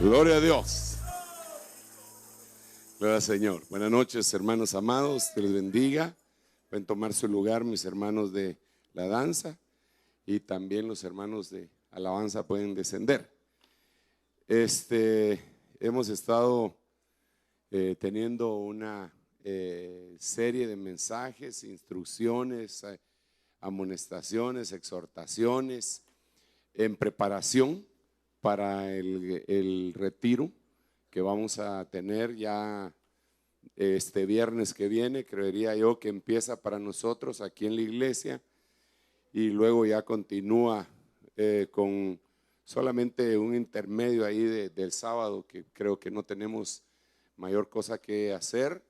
Gloria a Dios. Gloria al Señor. Buenas noches, hermanos amados. Dios les bendiga. Pueden tomar su lugar mis hermanos de la danza y también los hermanos de alabanza pueden descender. Hemos estado teniendo una serie de mensajes, instrucciones, amonestaciones, exhortaciones en preparación para el retiro que vamos a tener ya este viernes que viene. Creería yo que empieza para nosotros aquí en la iglesia y luego ya continúa con solamente un intermedio ahí del sábado, que creo que no tenemos mayor cosa que hacer,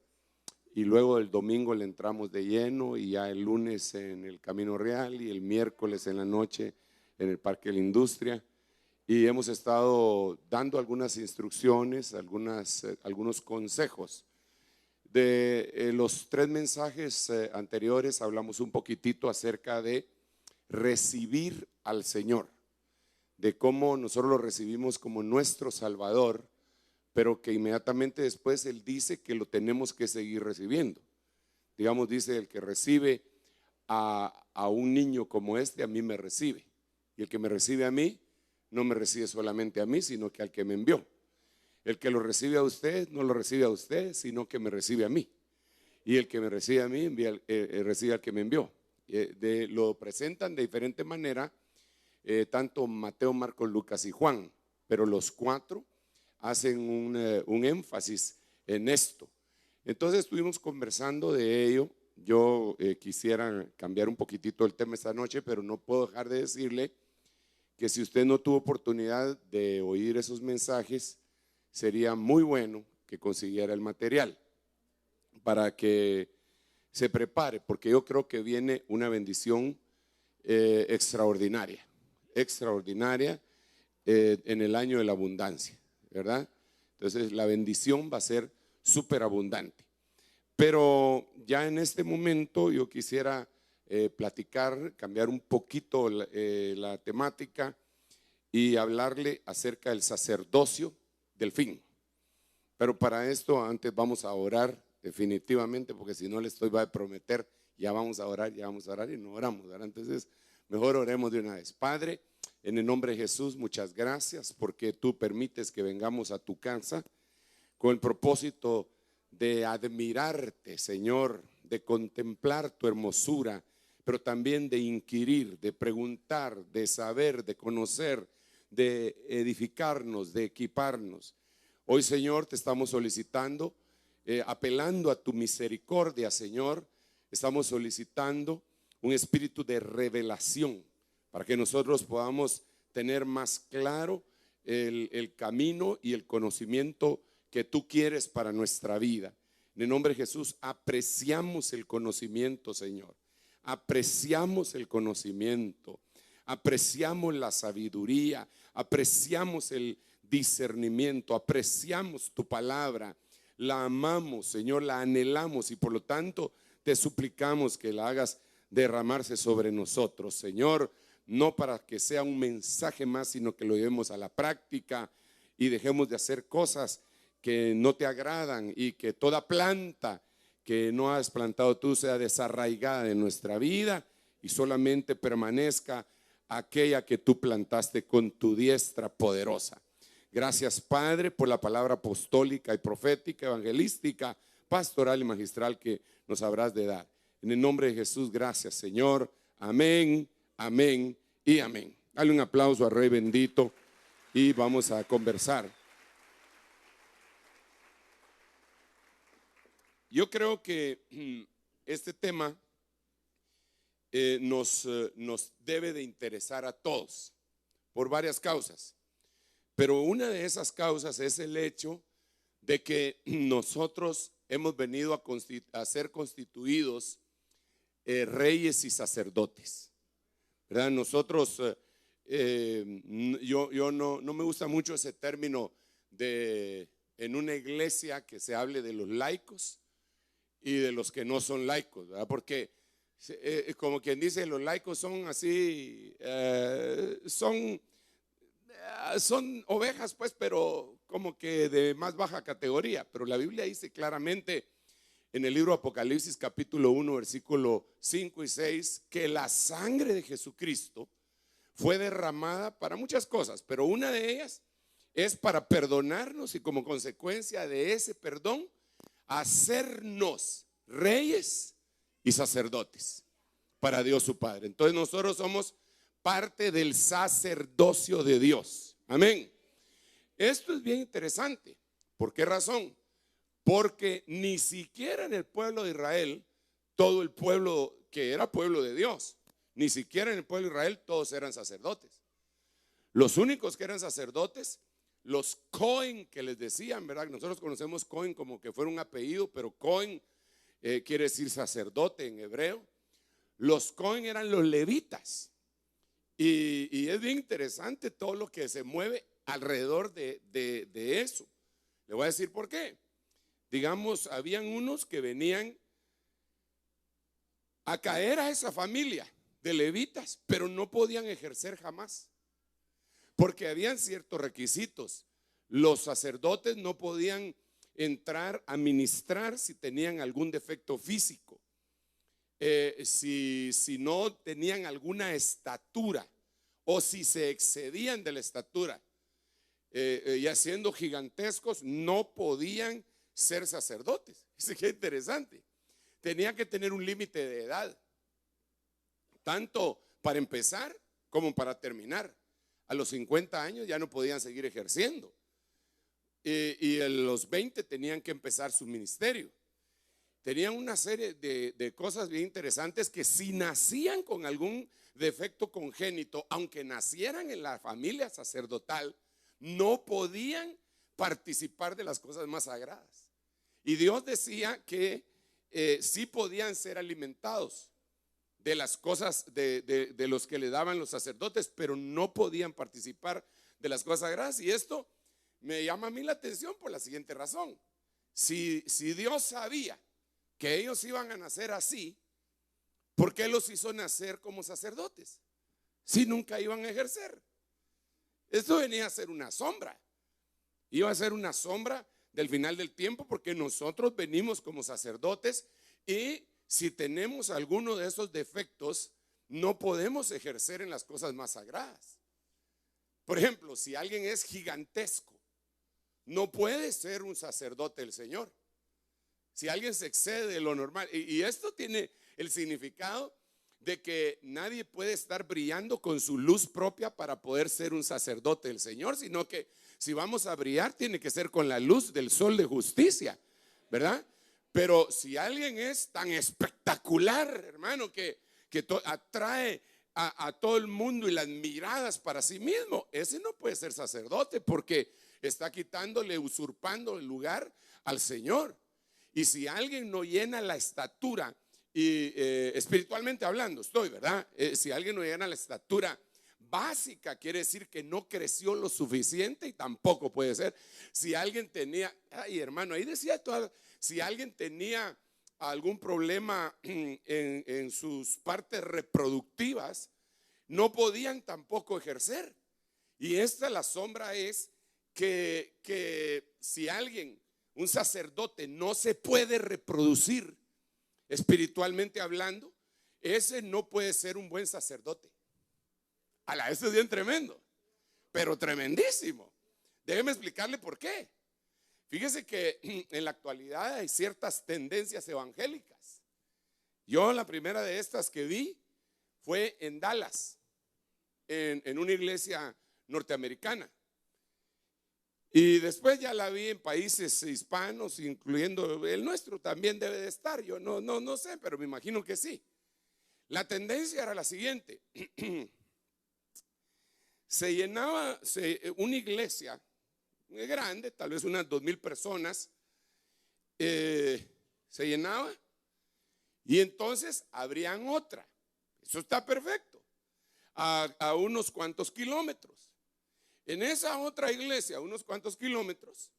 y luego el domingo le entramos de lleno y ya el lunes en el Camino Real y el miércoles en la noche en el Parque de la Industria. Y hemos estado dando algunas instrucciones, algunos consejos. De los 3 mensajes anteriores hablamos un poquitito acerca de recibir al Señor, de cómo nosotros lo recibimos como nuestro Salvador, pero que inmediatamente después Él dice que lo tenemos que seguir recibiendo. Digamos, dice: el que recibe a un niño como este, a mí me recibe. Y el que me recibe a mí, no me recibe solamente a mí, sino que al que me envió. El que lo recibe a usted, no lo recibe a usted, sino que me recibe a mí. Y el que me recibe a mí, recibe al que me envió. Lo presentan de diferente manera, tanto Mateo, Marcos, Lucas y Juan, pero los 4 hacen un énfasis en esto. Entonces estuvimos conversando de ello. Yo quisiera cambiar un poquitito el tema esta noche, pero no puedo dejar de decirle que si usted no tuvo oportunidad de oír esos mensajes, sería muy bueno que consiguiera el material para que se prepare, porque yo creo que viene una bendición extraordinaria en el año de la abundancia, ¿verdad? Entonces la bendición va a ser súper abundante. Pero ya en este momento yo quisiera cambiar un poquito la temática y hablarle acerca del sacerdocio del fin. Pero para esto antes vamos a orar definitivamente, porque si no le va a prometer, ya vamos a orar y no oramos, ¿verdad? Entonces mejor oremos de una vez. Padre, en el nombre de Jesús, muchas gracias porque tú permites que vengamos a tu casa con el propósito de admirarte, Señor, de contemplar tu hermosura, pero también de inquirir, de preguntar, de saber, de conocer, de edificarnos, de equiparnos. Hoy, Señor, te estamos solicitando, apelando a tu misericordia, Señor. Estamos solicitando un espíritu de revelación para que nosotros podamos tener más claro el camino y el conocimiento que tú quieres para nuestra vida. En el nombre de Jesús, apreciamos el conocimiento, Señor. Apreciamos el conocimiento, apreciamos la sabiduría, apreciamos el discernimiento, apreciamos tu palabra, la amamos, Señor, la anhelamos y por lo tanto te suplicamos que la hagas derramarse sobre nosotros, Señor, no para que sea un mensaje más, sino que lo llevemos a la práctica y dejemos de hacer cosas que no te agradan y que toda planta que no has plantado tú sea desarraigada de nuestra vida y solamente permanezca aquella que tú plantaste con tu diestra poderosa. Gracias, Padre, por la palabra apostólica y profética, evangelística, pastoral y magistral que nos habrás de dar. En el nombre de Jesús, gracias, Señor. Amén, amén y amén. Dale un aplauso al Rey bendito y vamos a conversar. Yo creo que este tema nos debe de interesar a todos por varias causas, pero una de esas causas es el hecho de que nosotros hemos venido a ser constituidos reyes y sacerdotes, ¿verdad? Nosotros, yo no me gusta mucho ese término en una iglesia que se hable de los laicos y de los que no son laicos, ¿verdad? Porque como quien dice, los laicos son así, son ovejas, pues, pero como que de más baja categoría, pero la Biblia dice claramente en el libro Apocalipsis capítulo 1 versículo 5 y 6 que la sangre de Jesucristo fue derramada para muchas cosas, pero una de ellas es para perdonarnos y como consecuencia de ese perdón hacernos reyes y sacerdotes para Dios su Padre. Entonces nosotros somos parte del sacerdocio de Dios. Amén. Esto es bien interesante. ¿Por qué razón? Porque ni siquiera en el pueblo de Israel, todo el pueblo que era pueblo de Dios, ni siquiera en el pueblo de Israel todos eran sacerdotes. Los únicos que eran sacerdotes, los Cohen que les decían, ¿verdad? Nosotros conocemos Cohen como que fuera un apellido, pero Cohen quiere decir sacerdote en hebreo. Los Cohen eran los levitas. Y es bien interesante todo lo que se mueve alrededor de eso. Le voy a decir por qué. Digamos, habían unos que venían a caer a esa familia de levitas, pero no podían ejercer jamás, porque habían ciertos requisitos. Los sacerdotes no podían entrar a ministrar si tenían algún defecto físico, si no tenían alguna estatura o si se excedían de la estatura, ya siendo gigantescos, no podían ser sacerdotes. Eso es interesante. Tenían que tener un límite de edad, tanto para empezar como para terminar. A los 50 años ya no podían seguir ejerciendo, y a los 20 tenían que empezar su ministerio. Tenían una serie de cosas bien interesantes, que si nacían con algún defecto congénito, aunque nacieran en la familia sacerdotal, no podían participar de las cosas más sagradas. Y Dios decía que sí podían ser alimentados de las cosas de los que le daban los sacerdotes, pero no podían participar de las cosas sagradas. Y esto me llama a mí la atención por la siguiente razón. Si Dios sabía que ellos iban a nacer así, ¿por qué los hizo nacer como sacerdotes si nunca iban a ejercer? Esto venía a ser una sombra. Iba a ser una sombra del final del tiempo, porque nosotros venimos como sacerdotes y si tenemos alguno de esos defectos, no podemos ejercer en las cosas más sagradas. Por ejemplo, si alguien es gigantesco, no puede ser un sacerdote del Señor. Si alguien se excede de lo normal, y esto tiene el significado de que nadie puede estar brillando con su luz propia para poder ser un sacerdote del Señor, sino que si vamos a brillar tiene que ser con la luz del sol de justicia, ¿verdad? Pero si alguien es tan espectacular, hermano, que atrae a todo el mundo y las miradas para sí mismo, ese no puede ser sacerdote, porque está quitándole, usurpando el lugar al Señor. Y si alguien no llena la estatura, y espiritualmente hablando estoy, ¿verdad? Si alguien no llena la estatura básica, quiere decir que no creció lo suficiente, y tampoco puede ser. Si alguien tenía, ay hermano, ahí decía si alguien tenía algún problema en sus partes reproductivas, no podían tampoco ejercer. Y la sombra es que si alguien, un sacerdote, no se puede reproducir espiritualmente hablando, ese no puede ser un buen sacerdote. Eso es bien tremendo, pero tremendísimo. Déjeme explicarle por qué. Fíjese que en la actualidad hay ciertas tendencias evangélicas. Yo la primera de estas que vi fue en Dallas, en una iglesia norteamericana. Y después ya la vi en países hispanos, incluyendo el nuestro, también debe de estar. Yo no sé, pero me imagino que sí. La tendencia era la siguiente. Se llenaba una iglesia grande, tal vez unas 2,000 personas, se llenaba, y entonces abrían otra. Eso está perfecto, a unos cuantos kilómetros. En esa otra iglesia, a unos cuantos kilómetros,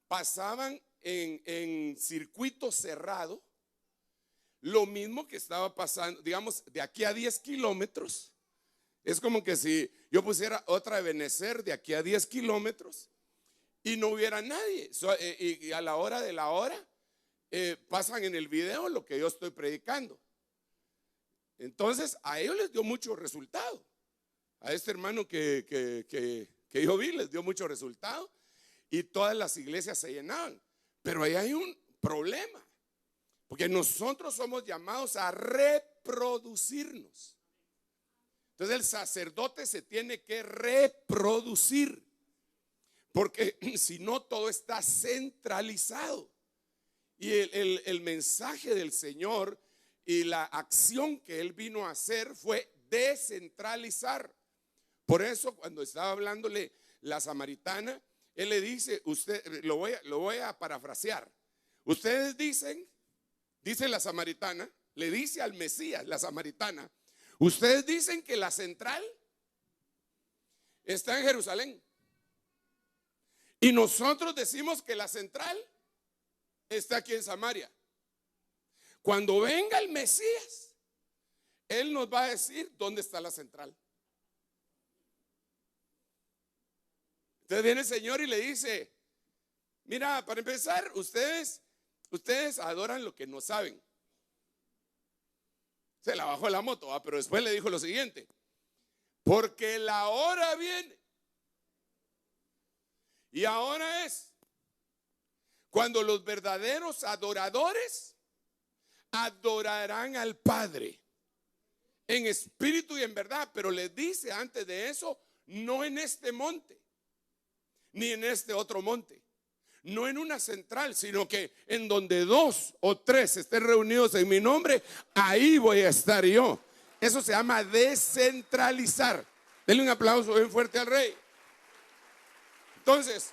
pasaban en circuito cerrado lo mismo que estaba pasando, digamos, de aquí a 10 kilómetros. Es como que si yo pusiera otra de Benecer de aquí a 10 kilómetros, y no hubiera nadie. Y a la hora de la hora pasan en el video lo que yo estoy predicando. Entonces a ellos les dio mucho resultado. A este hermano que yo vi les dio mucho resultado y todas las iglesias se llenaban. Pero ahí hay un problema, porque nosotros somos llamados a reproducirnos. Entonces el sacerdote se tiene que reproducir, porque si no todo está centralizado. Y el mensaje del Señor y la acción que Él vino a hacer fue descentralizar. Por eso cuando estaba hablándole la samaritana, Él le dice, usted, lo voy a parafrasear. Ustedes dicen, dice la samaritana, le dice al Mesías, la samaritana, ustedes dicen que la central está en Jerusalén. Y nosotros decimos que la central está aquí en Samaria. Cuando venga el Mesías, Él nos va a decir dónde está la central. Entonces viene el Señor y le dice, mira, para empezar, ustedes adoran lo que no saben. Se la bajó la moto, pero después le dijo lo siguiente: porque la hora viene, y ahora es, cuando los verdaderos adoradores adorarán al Padre en espíritu y en verdad. Pero les dice antes de eso, no en este monte, ni en este otro monte, no en una central, sino que en donde 2 o 3 estén reunidos en mi nombre, ahí voy a estar yo. Eso se llama descentralizar. Denle un aplauso bien fuerte al Rey. Entonces,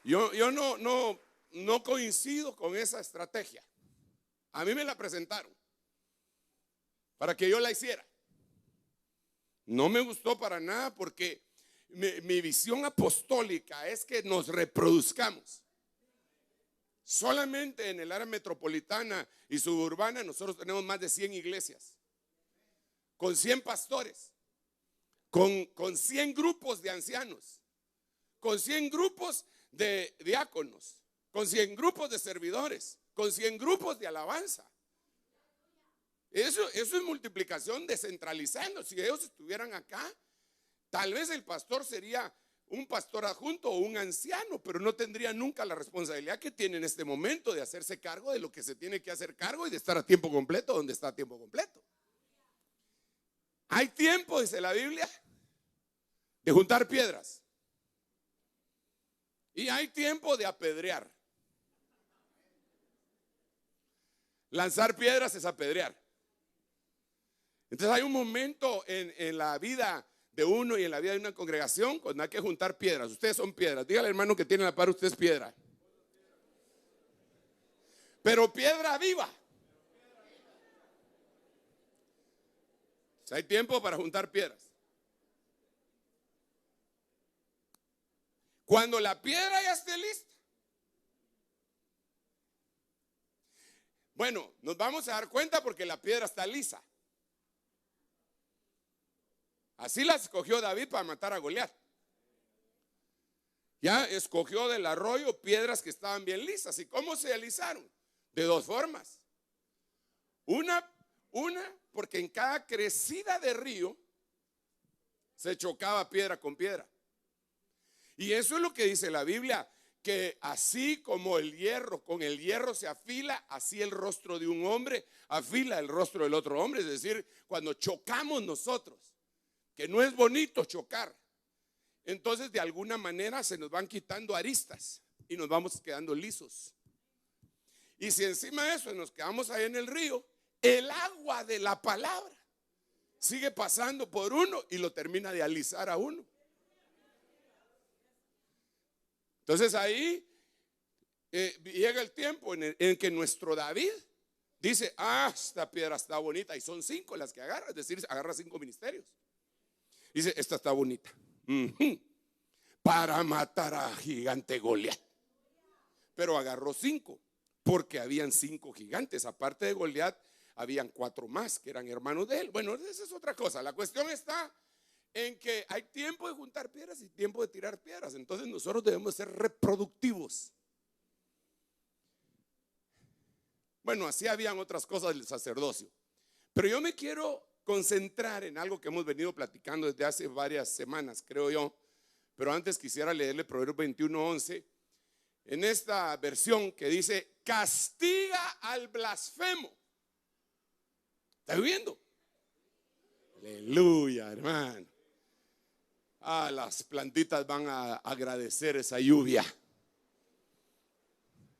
yo no coincido con esa estrategia. A mí me la presentaron para que yo la hiciera. No me gustó para nada, porque mi visión apostólica es que nos reproduzcamos. Solamente en el área metropolitana y suburbana nosotros tenemos más de 100 iglesias, con 100 pastores, con 100 grupos de ancianos, con 100 grupos de diáconos, con 100 grupos de servidores, con 100 grupos de alabanza. Eso es multiplicación descentralizando. Si ellos estuvieran acá, tal vez el pastor sería un pastor adjunto o un anciano, pero no tendría nunca la responsabilidad que tiene en este momento de hacerse cargo de lo que se tiene que hacer cargo y de estar a tiempo completo donde está a tiempo completo. Hay tiempo, dice la Biblia, de juntar piedras, y hay tiempo de apedrear. Lanzar piedras es apedrear. Entonces hay un momento en la vida de uno y en la vida de una congregación cuando hay que juntar piedras. Ustedes son piedras. Dígale al hermano que tiene la par, usted es piedra. Pero piedra viva. O sea, hay tiempo para juntar piedras. Cuando la piedra ya esté lista, bueno, nos vamos a dar cuenta porque la piedra está lisa. Así la escogió David para matar a Goliat. Ya escogió del arroyo piedras que estaban bien lisas. ¿Y cómo se alisaron? De 2 formas. Una, porque en cada crecida de río se chocaba piedra con piedra. Y eso es lo que dice la Biblia, que así como el hierro, con el hierro se afila, así el rostro de un hombre afila el rostro del otro hombre. Es decir, cuando chocamos nosotros, que no es bonito chocar, entonces de alguna manera se nos van quitando aristas y nos vamos quedando lisos. Y si encima de eso nos quedamos ahí en el río, el agua de la palabra sigue pasando por uno y lo termina de alisar a uno. Entonces ahí llega el tiempo en que nuestro David dice, esta piedra está bonita, y son 5 las que agarra, es decir, agarra 5 ministerios. Dice, esta está bonita, para matar a gigante Goliat. Pero agarró 5, porque habían 5 gigantes. Aparte de Goliat, habían 4 más que eran hermanos de él. Bueno, esa es otra cosa. La cuestión está en que hay tiempo de juntar piedras y tiempo de tirar piedras. Entonces nosotros debemos ser reproductivos. Bueno, así habían otras cosas del sacerdocio. Pero yo me quiero concentrar en algo que hemos venido platicando desde hace varias semanas, creo yo. Pero antes quisiera leerle Proverbios 21:11, en esta versión que dice: castiga al blasfemo. ¿Está viendo? Aleluya, hermano. Las plantitas van a agradecer esa lluvia.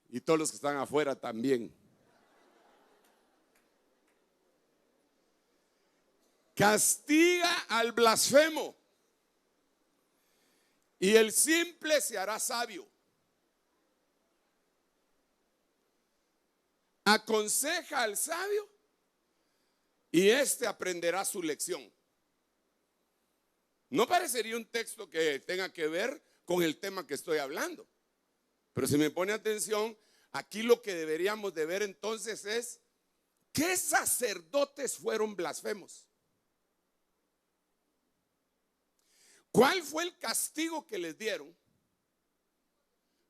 Y todos los que están afuera también. Castiga al blasfemo, y el simple se hará sabio. Aconseja al sabio, y éste aprenderá su lección. No parecería un texto que tenga que ver con el tema que estoy hablando, pero si me pone atención, aquí lo que deberíamos de ver entonces es: ¿qué sacerdotes fueron blasfemos? ¿Cuál fue el castigo que les dieron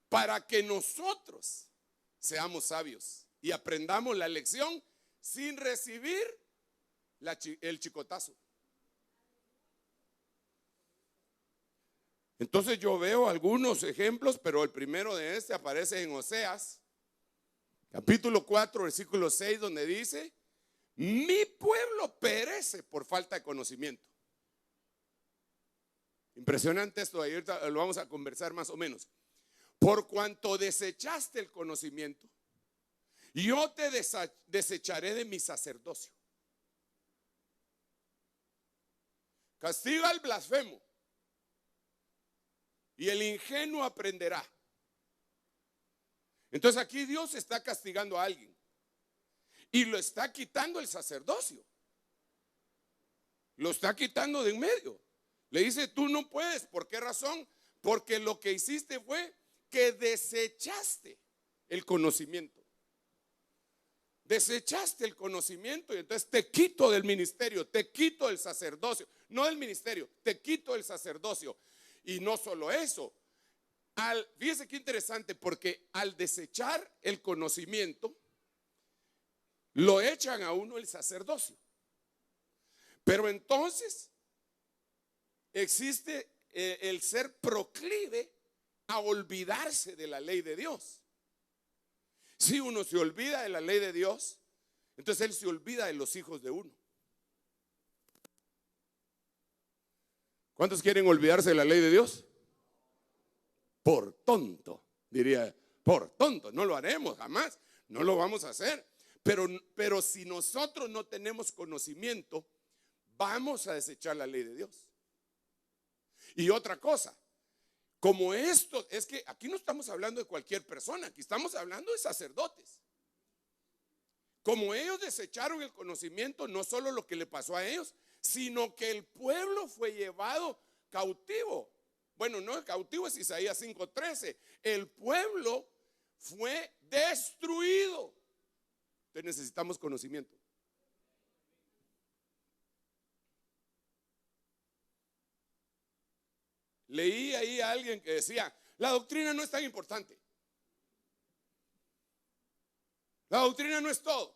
para que nosotros seamos sabios y aprendamos la lección sin recibir el chicotazo? Entonces yo veo algunos ejemplos, pero el primero de este aparece en Oseas, capítulo 4, versículo 6, donde dice: mi pueblo perece por falta de conocimiento. Impresionante esto, ahorita lo vamos a conversar más o menos. Por cuanto desechaste el conocimiento, yo te desecharé de mi sacerdocio. Castiga al blasfemo, y el ingenuo aprenderá. Entonces aquí Dios está castigando a alguien, y lo está quitando el sacerdocio. Lo está quitando de en medio. Le dice: tú no puedes. ¿Por qué razón? Porque lo que hiciste fue que desechaste el conocimiento. Desechaste el conocimiento, y entonces te quito del ministerio, te quito del sacerdocio. No del ministerio, te quito del sacerdocio. Y no solo eso, fíjese qué interesante, porque al desechar el conocimiento, lo echan a uno el sacerdocio. Pero entonces existe el ser proclive a olvidarse de la ley de Dios. Si uno se olvida de la ley de Dios, entonces él se olvida de los hijos de uno. ¿Cuántos quieren olvidarse de la ley de Dios? Por tonto, diría, por tonto. No lo haremos jamás, no lo vamos a hacer. Pero si nosotros no tenemos conocimiento, vamos a desechar la ley de Dios. Y otra cosa, como esto, es que aquí no estamos hablando de cualquier persona, aquí estamos hablando de sacerdotes. Como ellos desecharon el conocimiento, no solo lo que le pasó a ellos, sino que el pueblo fue llevado cautivo. Bueno, no, cautivo es Isaías 5:13. El pueblo fue destruido. Entonces necesitamos conocimiento. Leí ahí a alguien que decía: la doctrina no es tan importante. La doctrina no es todo.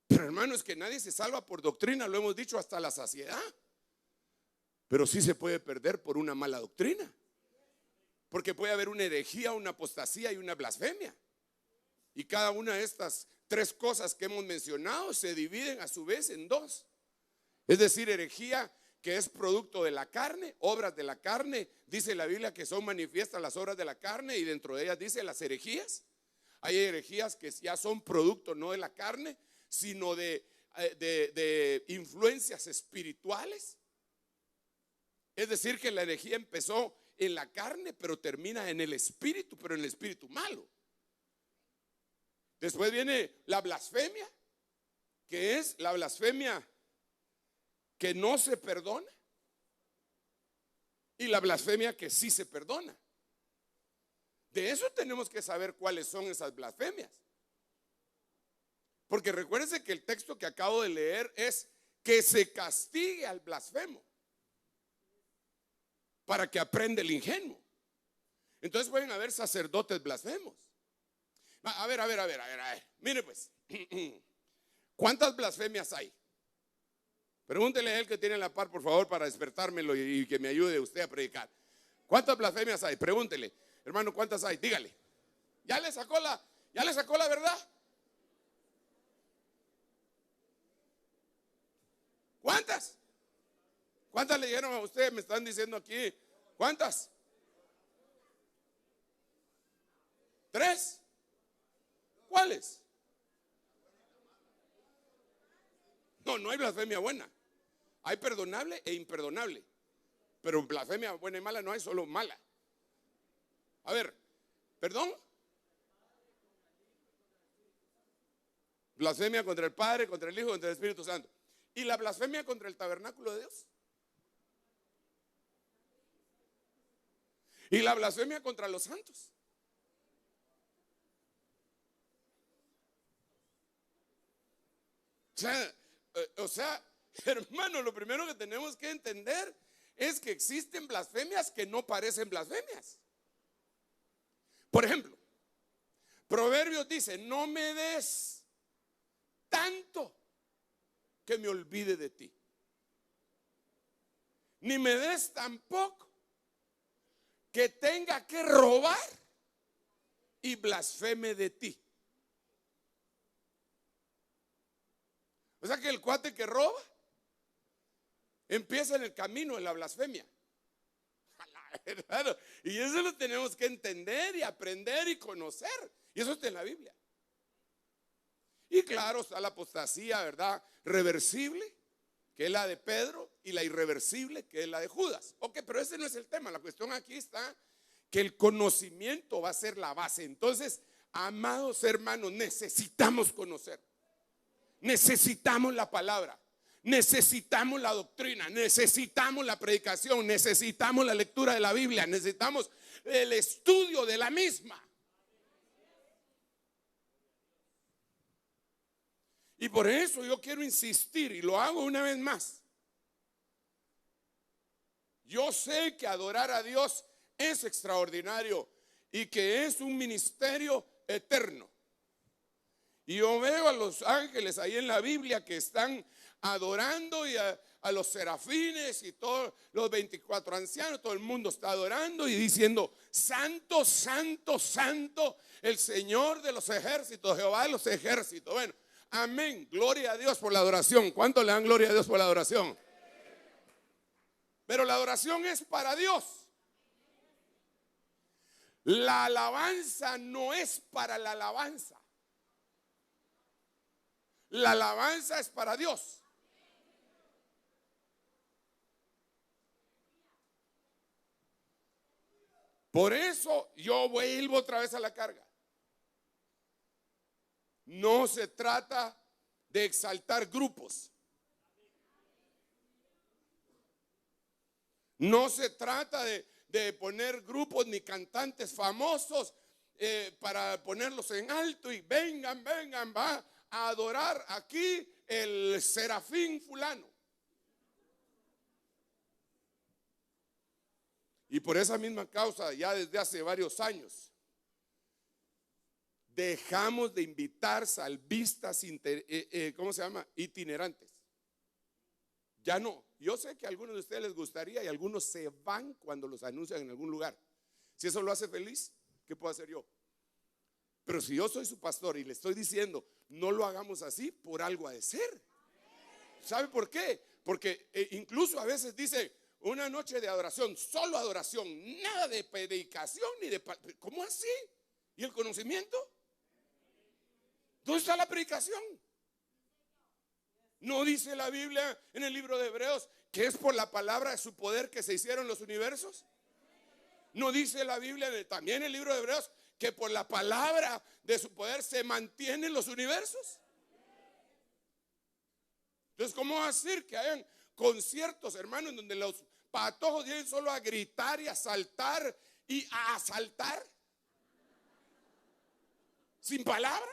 Pero hermano, es que nadie se salva por doctrina, lo hemos dicho hasta la saciedad. Pero sí se puede perder por una mala doctrina. Porque puede haber una herejía, una apostasía y una blasfemia. Y cada una de estas tres cosas que hemos mencionado se dividen a su vez en dos. Es decir, herejía, que es producto de la carne, obras de la carne. Dice la Biblia que son manifiestas las obras de la carne, y dentro de ellas dice las herejías. Hay herejías que ya son producto no de la carne, sino de influencias espirituales. Es decir, que la herejía empezó en la carne, pero termina en el espíritu, pero en el espíritu malo. Después viene la blasfemia, que es la blasfemia que no se perdona, y la blasfemia que sí se perdona. De eso tenemos que saber cuáles son esas blasfemias. Porque recuérdense que el texto que acabo de leer es que se castigue al blasfemo para que aprenda el ingenuo. Entonces pueden haber sacerdotes blasfemos. A ver. Mire pues, ¿cuántas blasfemias hay? Pregúntele a él que tiene la par, por favor, para despertármelo y que me ayude usted a predicar. ¿Cuántas blasfemias hay? Pregúntele, hermano, ¿cuántas hay? Dígale. ¿Ya le sacó la verdad? ¿Cuántas? ¿Cuántas le dijeron a usted? Me están diciendo aquí. ¿Cuántas? 3. ¿Cuáles? No hay blasfemia buena. Hay perdonable e imperdonable. Pero blasfemia buena y mala no hay, solo mala. A ver, ¿perdón? Blasfemia contra el Padre, contra el Hijo, contra el Espíritu Santo. ¿Y la blasfemia contra el tabernáculo de Dios? ¿Y la blasfemia contra los santos? O sea, hermano, lo primero que tenemos que entender es que existen blasfemias que no parecen blasfemias. Por ejemplo, Proverbios dice: no me des tanto que me olvide de ti, ni me des tampoco que tenga que robar y blasfeme de ti. O sea que el cuate que roba empieza en el camino de la blasfemia. Y eso lo tenemos que entender y aprender y conocer. Y eso está en la Biblia. Y claro, está la apostasía, ¿verdad? Reversible, que es la de Pedro, y la irreversible, que es la de Judas. Ok, pero ese no es el tema. La cuestión aquí está que el conocimiento va a ser la base. Entonces, amados hermanos, necesitamos conocer. Necesitamos la palabra, necesitamos la doctrina, necesitamos la predicación, necesitamos la lectura de la Biblia, necesitamos el estudio de la misma. Y por eso yo quiero insistir, y lo hago una vez más. Yo sé que adorar a Dios es extraordinario y que es un ministerio eterno. Y yo veo a los ángeles ahí en la Biblia que están adorando, y a los serafines y todos los 24 ancianos, todo el mundo está adorando y diciendo: santo, santo, santo, el Señor de los ejércitos, Jehová de los ejércitos. Bueno, amén, gloria a Dios por la adoración. ¿Cuánto le dan gloria a Dios por la adoración? Pero la adoración es para Dios. La alabanza no es para la alabanza. La alabanza es para Dios. Por eso yo vuelvo otra vez a la carga. No se trata de exaltar grupos. No se trata de poner grupos ni cantantes famosos para ponerlos en alto y vengan, va a adorar aquí el serafín fulano. Y por esa misma causa, ya desde hace varios años, dejamos de invitar salvistas itinerantes. Ya no. Yo sé que a algunos de ustedes les gustaría, y algunos se van cuando los anuncian en algún lugar. Si eso lo hace feliz, ¿qué puedo hacer yo? Pero si yo soy su pastor y le estoy diciendo: no lo hagamos así, por algo ha de ser. ¿Sabe por qué? Porque incluso a veces dice: una noche de adoración, solo adoración, nada de predicación ni de... ¿Cómo así? ¿Y el conocimiento? ¿Dónde está la predicación? ¿No dice la Biblia en el libro de Hebreos que es por la palabra de su poder que se hicieron los universos? ¿No dice la Biblia también en el libro de Hebreos que por la palabra de su poder se mantienen los universos? Entonces, ¿cómo va a ser que hayan conciertos, hermanos, en donde los patojos vienen solo a gritar y a saltar y a asaltar? ¿Sin palabra?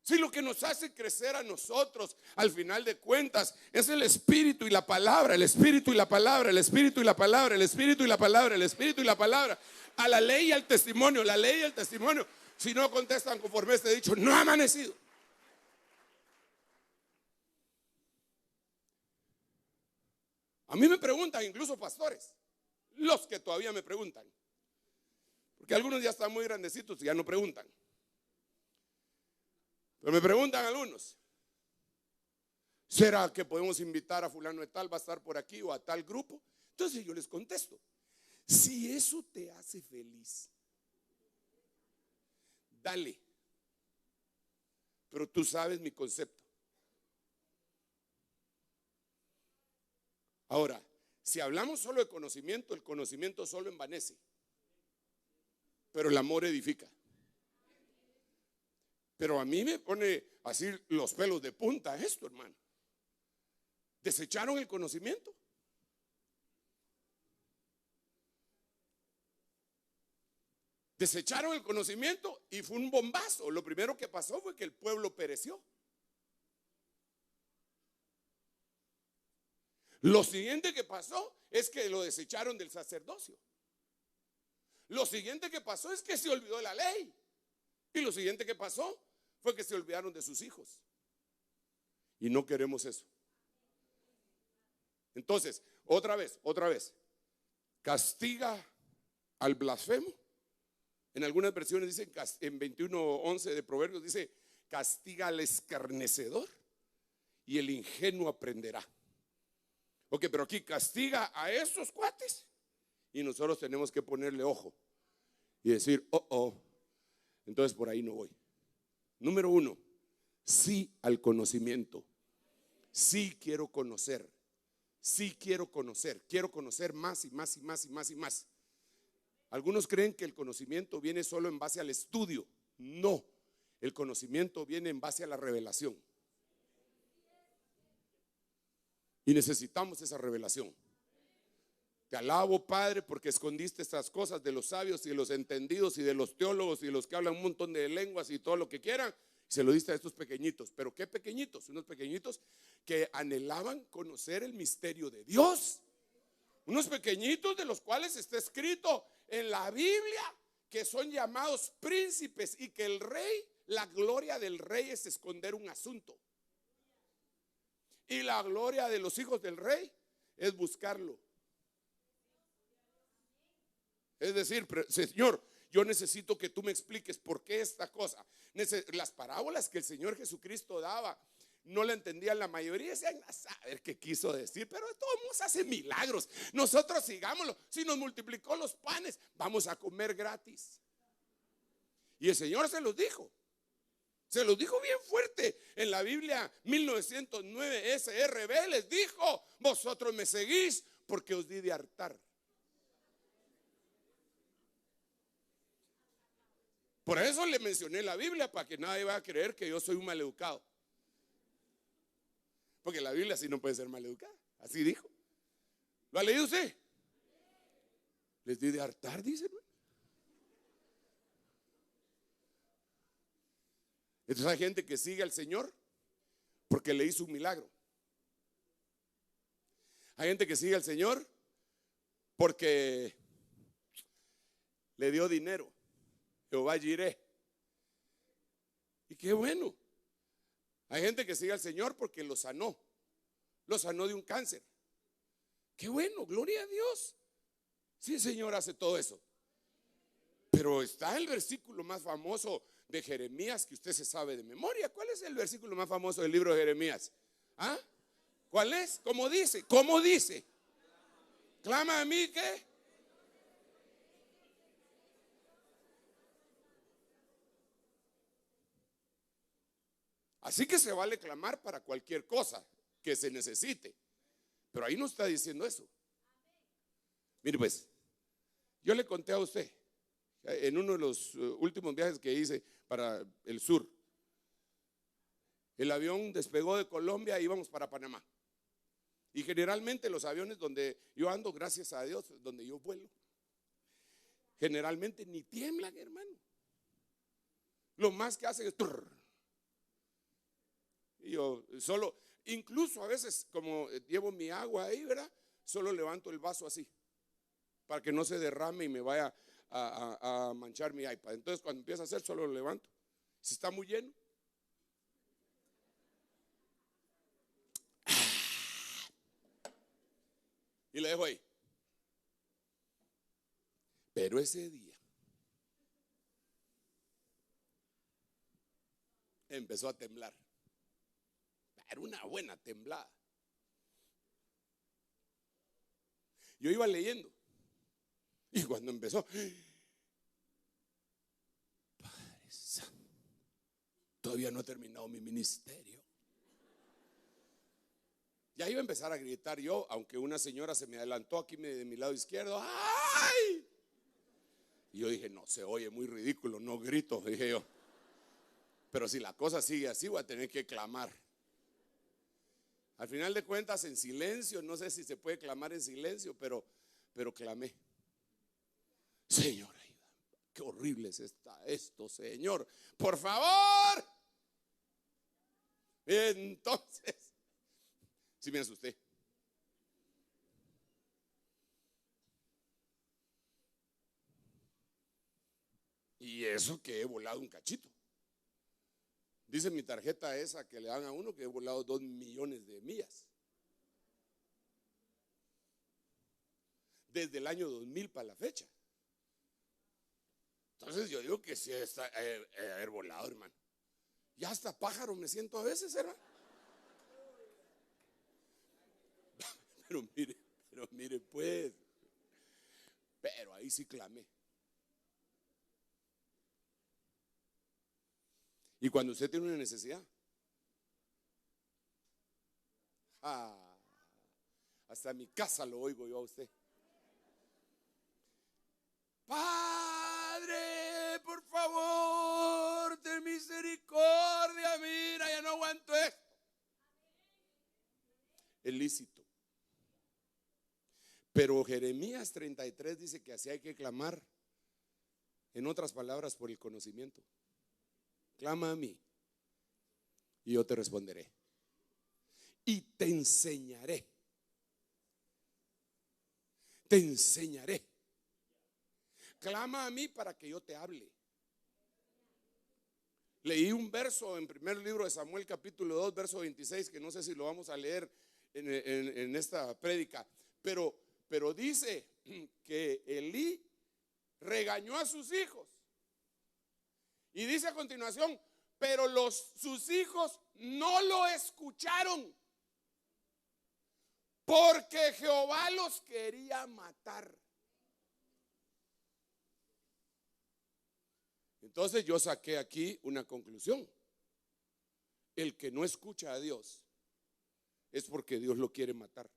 Si lo que nos hace crecer a nosotros, al final de cuentas, es el Espíritu y la palabra, el Espíritu y la palabra, el Espíritu y la palabra, el Espíritu y la palabra, el Espíritu y la palabra, a la ley y al testimonio, la ley y el testimonio. Si no contestan conforme este dicho, no ha amanecido. A mí me preguntan, incluso pastores, los que todavía me preguntan, porque algunos ya están muy grandecitos y ya no preguntan. Pero me preguntan algunos, ¿será que podemos invitar a fulano de tal, va a estar por aquí, o a tal grupo? Entonces yo les contesto, si eso te hace feliz, dale. Pero tú sabes mi concepto. Ahora, si hablamos solo de conocimiento, el conocimiento solo envanece, pero el amor edifica. Pero a mí me pone así los pelos de punta esto, hermano. ¿Desecharon el conocimiento? Desecharon el conocimiento y fue un bombazo. Lo primero que pasó fue que el pueblo pereció. Lo siguiente que pasó es que lo desecharon del sacerdocio. Lo siguiente que pasó es que se olvidó de la ley. Y lo siguiente que pasó fue que se olvidaron de sus hijos. Y no queremos eso. Entonces, otra vez, castiga al blasfemo. En algunas versiones dicen, en 21:11 de Proverbios dice, castiga al escarnecedor y el ingenuo aprenderá. Ok, pero aquí castiga a esos cuates y nosotros tenemos que ponerle ojo y decir, entonces por ahí no voy. Número 1, sí al conocimiento. Sí quiero conocer. Sí quiero conocer más y más y más y más y más. Algunos creen que el conocimiento viene solo en base al estudio. No, el conocimiento viene en base a la revelación. Y necesitamos esa revelación. Te alabo, Padre, porque escondiste estas cosas de los sabios y de los entendidos y de los teólogos y de los que hablan un montón de lenguas y todo lo que quieran. Se lo diste a estos pequeñitos. ¿Pero qué pequeñitos? Unos pequeñitos que anhelaban conocer el misterio de Dios. Unos pequeñitos de los cuales está escrito en la Biblia que son llamados príncipes y que el rey, la gloria del rey es esconder un asunto. Y la gloria de los hijos del rey es buscarlo. Es decir, Señor, yo necesito que tú me expliques por qué esta cosa. Las parábolas que el Señor Jesucristo daba, no la entendían la mayoría. Decían, a saber qué quiso decir, pero de todos modos hace milagros. Nosotros sigámoslo. Si nos multiplicó los panes, vamos a comer gratis. Y el Señor se los dijo. Se los dijo bien fuerte. En la Biblia 1909 SRB les dijo, vosotros me seguís porque os di de hartar. Por eso le mencioné la Biblia, para que nadie vaya a creer que yo soy un maleducado. Porque la Biblia sí no puede ser maleducada. Así dijo. ¿Lo ha leído usted? Les di de hartar, dice. Entonces hay gente que sigue al Señor porque le hizo un milagro. Hay gente que sigue al Señor porque le dio dinero. Jehová Jireh. Y qué bueno. Hay gente que sigue al Señor porque lo sanó de un cáncer. Qué bueno, gloria a Dios. Sí, el Señor hace todo eso. Pero está el versículo más famoso de Jeremías que usted se sabe de memoria. ¿Cuál es el versículo más famoso del libro de Jeremías? ¿Ah? ¿Cuál es? ¿Cómo dice? ¿Cómo dice? Clama a mí, ¿qué? Así que se vale clamar para cualquier cosa que se necesite. Pero ahí no está diciendo eso. Mire pues, yo le conté a usted en uno de los últimos viajes que hice para el sur. El avión despegó de Colombia y íbamos para Panamá. Y generalmente los aviones donde yo ando, gracias a Dios, donde yo vuelo, generalmente ni tiemblan, hermano. Lo más que hacen es Y yo solo, incluso a veces como llevo mi agua ahí, ¿verdad? Solo levanto el vaso así, para que no se derrame y me vaya a manchar mi iPad. Entonces cuando empieza a hacer, solo lo levanto. Si está muy lleno, y le dejo ahí. Pero ese día empezó a temblar. Era una buena temblada. Yo iba leyendo y cuando empezó, Padre Santo, todavía no he terminado mi ministerio. Ya iba a empezar a gritar yo, aunque una señora se me adelantó aquí de mi lado izquierdo. ¡Ay! Y yo dije, no, se oye muy ridículo, no grito, dije yo. Pero si la cosa sigue así, voy a tener que clamar. Al final de cuentas, en silencio, no sé si se puede clamar en silencio, pero clamé. Señor, ayúdame. Qué horrible es esto, Señor. Por favor. Entonces, sí me asusté. Y eso que he volado un cachito. Dice mi tarjeta esa que le dan a uno que he volado 2 millones de millas. Desde el año 2000 para la fecha. Entonces yo digo que sí está haber volado, hermano. Ya hasta pájaro me siento a veces, hermano. Pero mire pues. Pero ahí sí clamé. Y cuando usted tiene una necesidad, hasta en mi casa lo oigo yo a usted. Padre, por favor, ten misericordia, mira, ya no aguanto esto. Es lícito. Pero Jeremías 33 dice que así hay que clamar. En otras palabras, por el conocimiento. Clama a mí y yo te responderé. Y te enseñaré. Te enseñaré. Clama a mí para que yo te hable. Leí un verso en primer libro de Samuel capítulo 2 verso 26, que no sé si lo vamos a leer en esta prédica, pero dice que Elí regañó a sus hijos y dice a continuación, pero sus hijos no lo escucharon porque Jehová los quería matar. Entonces yo saqué aquí una conclusión. El que no escucha a Dios es porque Dios lo quiere matar.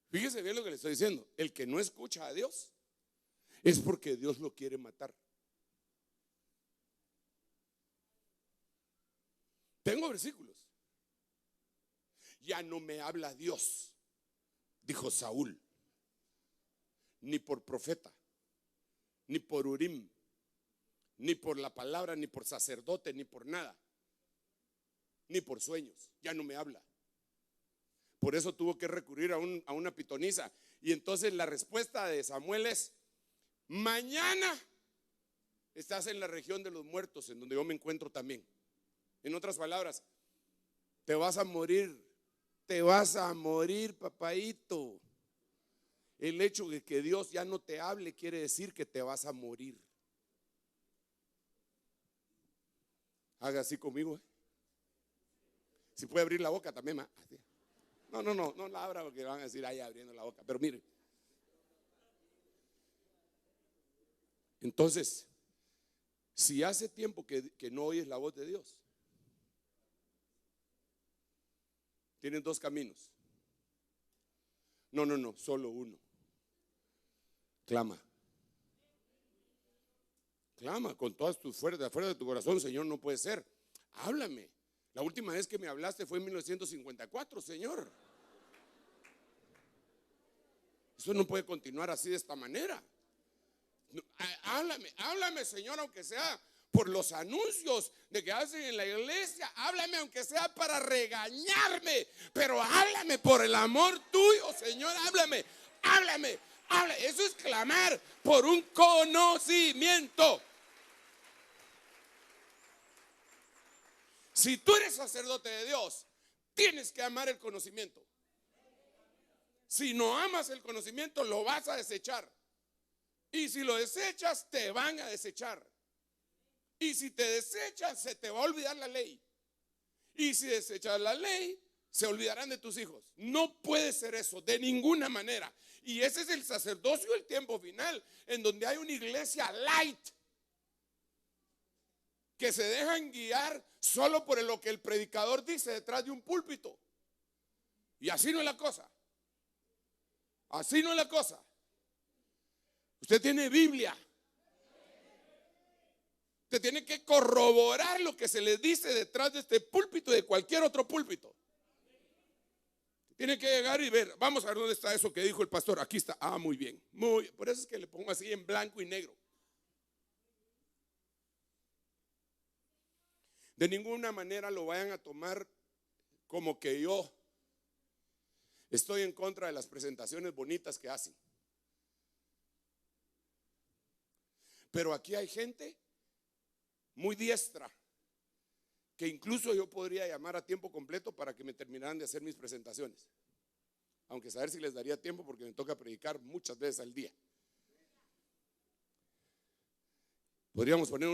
Fíjese bien lo que le estoy diciendo. El que no escucha a Dios es porque Dios lo quiere matar. Tengo versículos. Ya no me habla Dios, dijo Saúl, ni por profeta, ni por Urim, ni por la palabra, ni por sacerdote, ni por nada, ni por sueños. Ya no me habla. Por eso tuvo que recurrir a una pitonisa. Y entonces la respuesta de Samuel es: mañana estás en la región de los muertos, en donde yo me encuentro también. En otras palabras, te vas a morir. Te vas a morir, papaito. El hecho de que Dios ya no te hable quiere decir que te vas a morir. Haga así conmigo. Si puede abrir la boca también. No la abra porque van a decir ahí abriendo la boca. Pero mire. Entonces, si hace tiempo que no oyes la voz de Dios, tienen dos caminos. No, solo uno. Clama. Clama con todas tus fuerzas, afuera de tu corazón, Señor, no puede ser. Háblame. La última vez que me hablaste fue en 1954, Señor. Eso no puede continuar así de esta manera. Háblame, Señor, aunque sea por los anuncios de que hacen en la iglesia. Háblame aunque sea para regañarme, pero háblame por el amor tuyo, Señor. Háblame. Eso es clamar por un conocimiento. Si tú eres sacerdote de Dios, tienes que amar el conocimiento. Si no amas el conocimiento, lo vas a desechar. Y si lo desechas, te van a desechar. Y si te desechas, se te va a olvidar la ley. Y si desechas la ley, se olvidarán de tus hijos. No puede ser eso, de ninguna manera. Y ese es el sacerdocio del tiempo final, en donde hay una iglesia light, que se dejan guiar solo por lo que el predicador dice detrás de un púlpito. Y así no es la cosa. Así no es la cosa. Usted tiene Biblia. Usted tiene que corroborar lo que se le dice detrás de este púlpito y de cualquier otro púlpito. Tiene que llegar y ver. Vamos a ver dónde está eso que dijo el pastor. Aquí está. Muy bien. Por eso es que le pongo así en blanco y negro. De ninguna manera lo vayan a tomar como que yo estoy en contra de las presentaciones bonitas que hacen. Pero aquí hay gente muy diestra que incluso yo podría llamar a tiempo completo para que me terminaran de hacer mis presentaciones. Aunque saber si les daría tiempo, porque me toca predicar muchas veces al día. Podríamos poner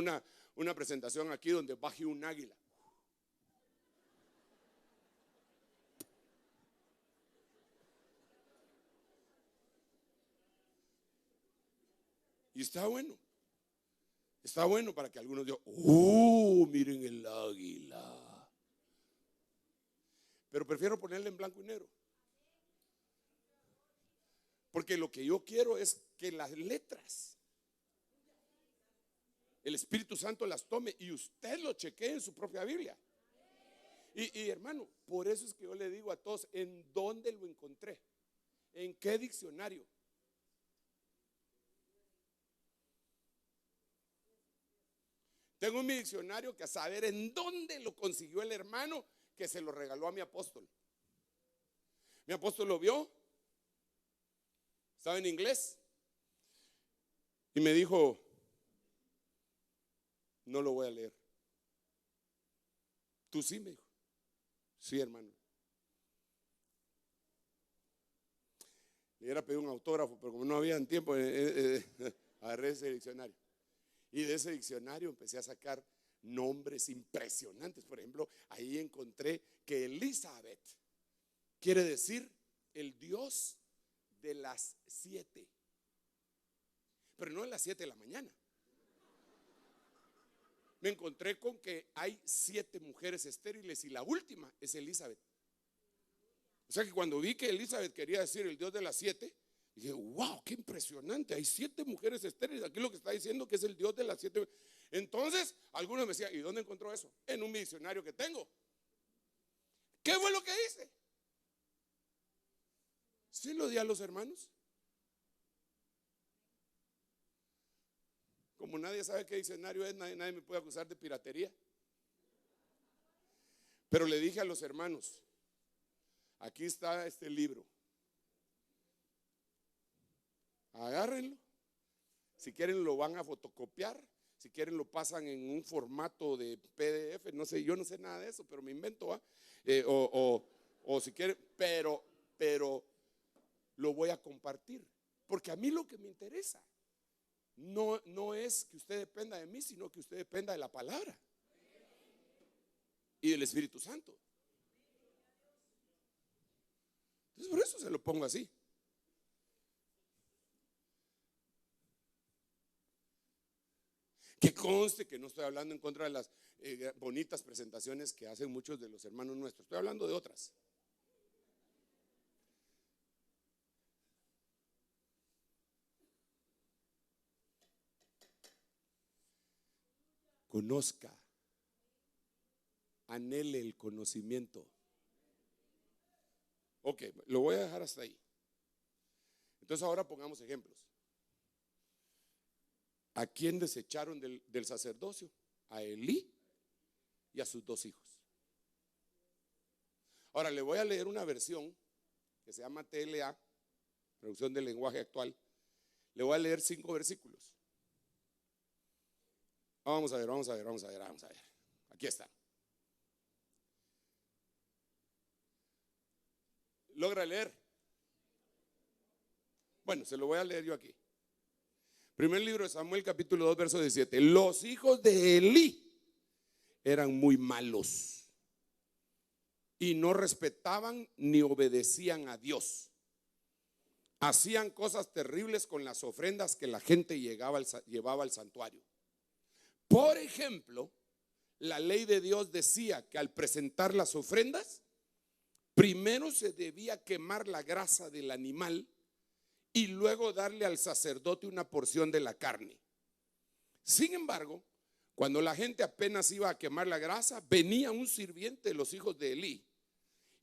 una presentación aquí donde baje un águila. Y está bueno. Está bueno para que algunos digan, miren el águila. Pero prefiero ponerle en blanco y negro. Porque lo que yo quiero es que las letras, el Espíritu Santo las tome y usted lo chequee en su propia Biblia. Y hermano, por eso es que yo le digo a todos, ¿en dónde lo encontré? ¿En qué diccionario? Tengo mi diccionario que a saber en dónde lo consiguió el hermano que se lo regaló a mi apóstol. Mi apóstol lo vio, estaba en inglés, y me dijo, no lo voy a leer. ¿Tú sí? Me dijo. Sí, hermano. Le hubiera pedido un autógrafo, pero como no había tiempo, agarré ese diccionario. Y de ese diccionario empecé a sacar nombres impresionantes. Por ejemplo, ahí encontré que Elizabeth quiere decir el Dios de las 7. Pero no de las 7 de la mañana. Me encontré con que hay 7 mujeres estériles y la última es Elizabeth. O sea que cuando vi que Elizabeth quería decir el Dios de las 7, dije, wow, qué impresionante, hay 7 mujeres estériles. Aquí lo que está diciendo que es el Dios de las 7. Entonces, algunos me decían, ¿y dónde encontró eso? En un diccionario que tengo. ¿Qué fue lo que hice? Sí lo di a los hermanos. Como nadie sabe qué diccionario es, nadie me puede acusar de piratería. Pero le dije a los hermanos, aquí está este libro. Agárrenlo. Si quieren lo van a fotocopiar. Si quieren lo pasan en un formato de PDF. No sé, yo no sé nada de eso, pero me invento, o si quieren, pero lo voy a compartir. Porque a mí lo que me interesa no es que usted dependa de mí, sino que usted dependa de la palabra y del Espíritu Santo. Entonces por eso se lo pongo así. Que conste que no estoy hablando en contra de las bonitas presentaciones que hacen muchos de los hermanos nuestros. Estoy hablando de otras. Conozca, anhele el conocimiento. Ok, lo voy a dejar hasta ahí. Entonces ahora pongamos ejemplos. ¿A quién desecharon del sacerdocio? A Elí y a sus 2 hijos. Ahora le voy a leer una versión que se llama TLA, traducción del lenguaje actual. Le voy a leer 5 versículos. Vamos a ver. Aquí está. ¿Logra leer? Bueno, se lo voy a leer yo aquí. Primer libro de Samuel, capítulo 2, verso 17. Los hijos de Elí eran muy malos y no respetaban ni obedecían a Dios. Hacían cosas terribles con las ofrendas que la gente llevaba al santuario. Por ejemplo, la ley de Dios decía que al presentar las ofrendas, primero se debía quemar la grasa del animal y luego darle al sacerdote una porción de la carne. Sin embargo, cuando la gente apenas iba a quemar la grasa, venía un sirviente de los hijos de Elí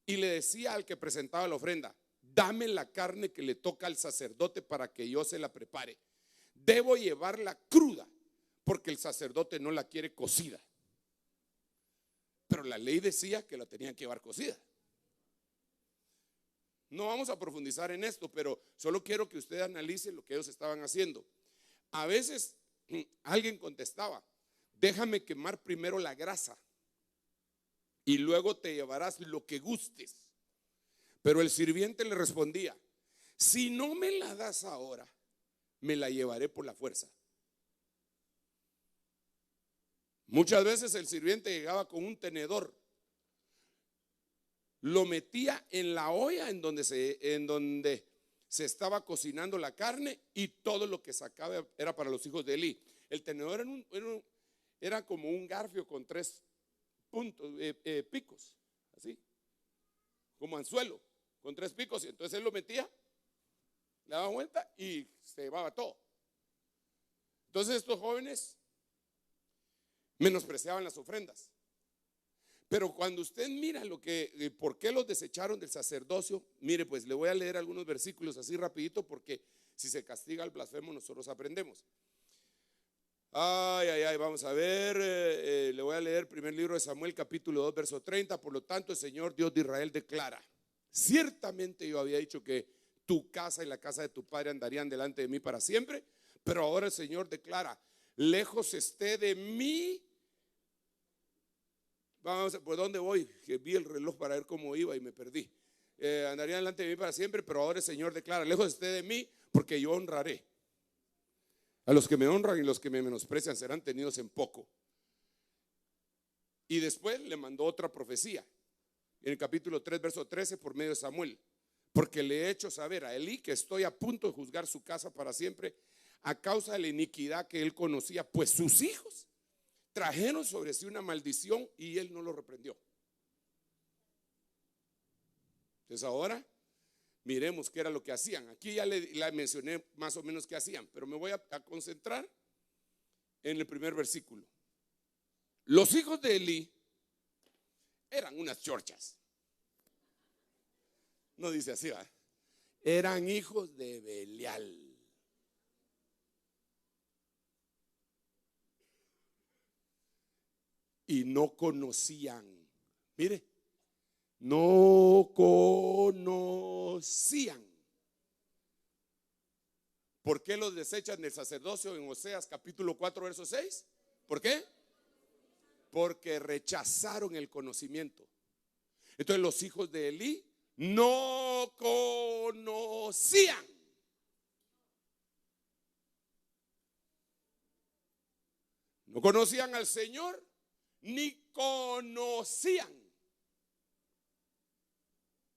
y le decía al que presentaba la ofrenda: dame la carne que le toca al sacerdote para que yo se la prepare. Debo llevarla cruda porque el sacerdote no la quiere cocida. Pero la ley decía que la tenían que llevar cocida. No vamos a profundizar en esto, pero solo quiero que usted analice lo que ellos estaban haciendo. A veces alguien contestaba: déjame quemar primero la grasa y luego te llevarás lo que gustes. Pero el sirviente le respondía: si no me la das ahora, me la llevaré por la fuerza. Muchas veces el sirviente llegaba con un tenedor, lo metía en la olla en donde se estaba cocinando la carne, y todo lo que sacaba era para los hijos de Elí. El tenedor era como un garfio con 3 picos, así como anzuelo, con 3 picos, y entonces él lo metía, le daba vuelta y se llevaba todo. Entonces estos jóvenes menospreciaban las ofrendas. Pero cuando usted mira por qué los desecharon del sacerdocio, mire, pues le voy a leer algunos versículos así rapidito, porque si se castiga al blasfemo nosotros aprendemos. Vamos a ver, le voy a leer primer libro de Samuel, capítulo 2, verso 30. Por lo tanto, el Señor Dios de Israel declara: ciertamente yo había dicho que tu casa y la casa de tu padre andarían delante de mí para siempre, pero ahora el Señor declara: lejos esté de mí. Vamos, ¿por dónde voy? Que vi el reloj para ver cómo iba y me perdí. Andaría delante de mí para siempre, pero ahora el Señor declara: lejos esté de mí, porque yo honraré. A los que me honran y los que me menosprecian serán tenidos en poco. Y después le mandó otra profecía en el capítulo 3, verso 13, por medio de Samuel: porque le he hecho saber a Elí que estoy a punto de juzgar su casa para siempre a causa de la iniquidad que él conocía, pues sus hijos trajeron sobre sí una maldición y él no lo reprendió. Entonces ahora miremos qué era lo que hacían. Aquí ya le mencioné más o menos qué hacían, pero me voy a concentrar en el primer versículo. Los hijos de Elí eran unas chorchas. No dice así, ¿verdad? Eran hijos de Belial. Y no conocían, mire, no conocían. ¿Por qué los desechan del sacerdocio en Oseas capítulo 4, verso 6? ¿Por qué? Porque rechazaron el conocimiento. Entonces los hijos de Elí no conocían. No conocían al Señor, ni conocían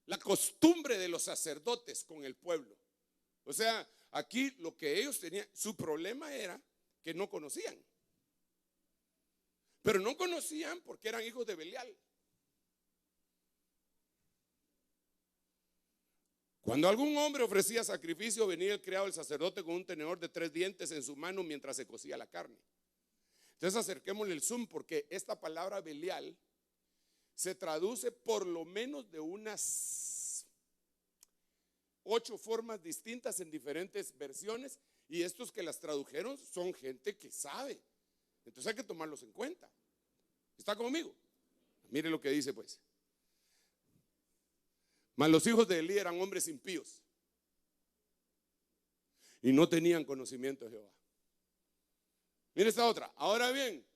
la costumbre de los sacerdotes con el pueblo. O sea, aquí lo que ellos tenían, su problema era que no conocían. Pero no conocían porque eran hijos de Belial. Cuando algún hombre ofrecía sacrificio, venía el criado del sacerdote con un tenedor de 3 dientes en su mano mientras se cocía la carne. Entonces acerquémosle el zoom, porque esta palabra Belial se traduce por lo menos de unas 8 formas distintas en diferentes versiones, Y estos que las tradujeron son gente que sabe. Entonces hay que tomarlos en cuenta. ¿Está conmigo? Mire lo que dice pues. Mas los hijos de Elí eran hombres impíos y no tenían conocimiento de Jehová. Mire esta otra. Ahora bien,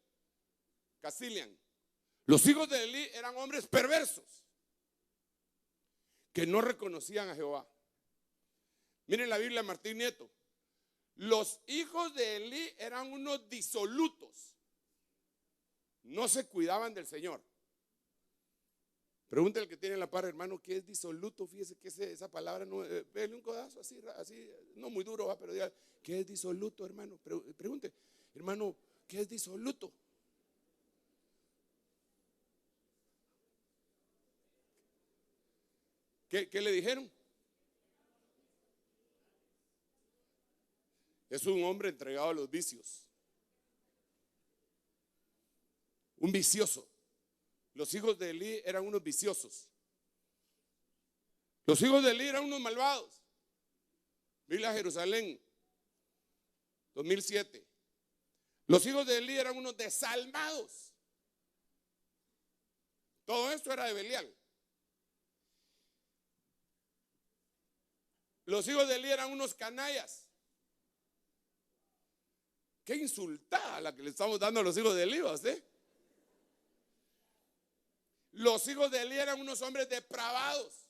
Castilian. Los hijos de Elí eran hombres perversos que no reconocían a Jehová. Miren la Biblia de Martín Nieto. Los hijos de Elí eran unos disolutos. No se cuidaban del Señor. Pregúntale al que tiene la par, hermano, ¿qué es disoluto? Fíjese que esa palabra, no, véle un codazo así, no muy duro, pero diga, ¿qué es disoluto, hermano? Pregunte, hermano, ¿qué es disoluto? ¿Qué le dijeron? Es un hombre entregado a los vicios. Un vicioso. Los hijos de Elí eran unos viciosos. Los hijos de Elí eran unos malvados. Biblia Jerusalén, 2007. Los hijos de Elí eran unos desalmados. Todo esto era de Belial. Los hijos de Elí eran unos canallas. Qué insultada la que le estamos dando a los hijos de Elí, ¿eh? Los hijos de Elí eran unos hombres depravados.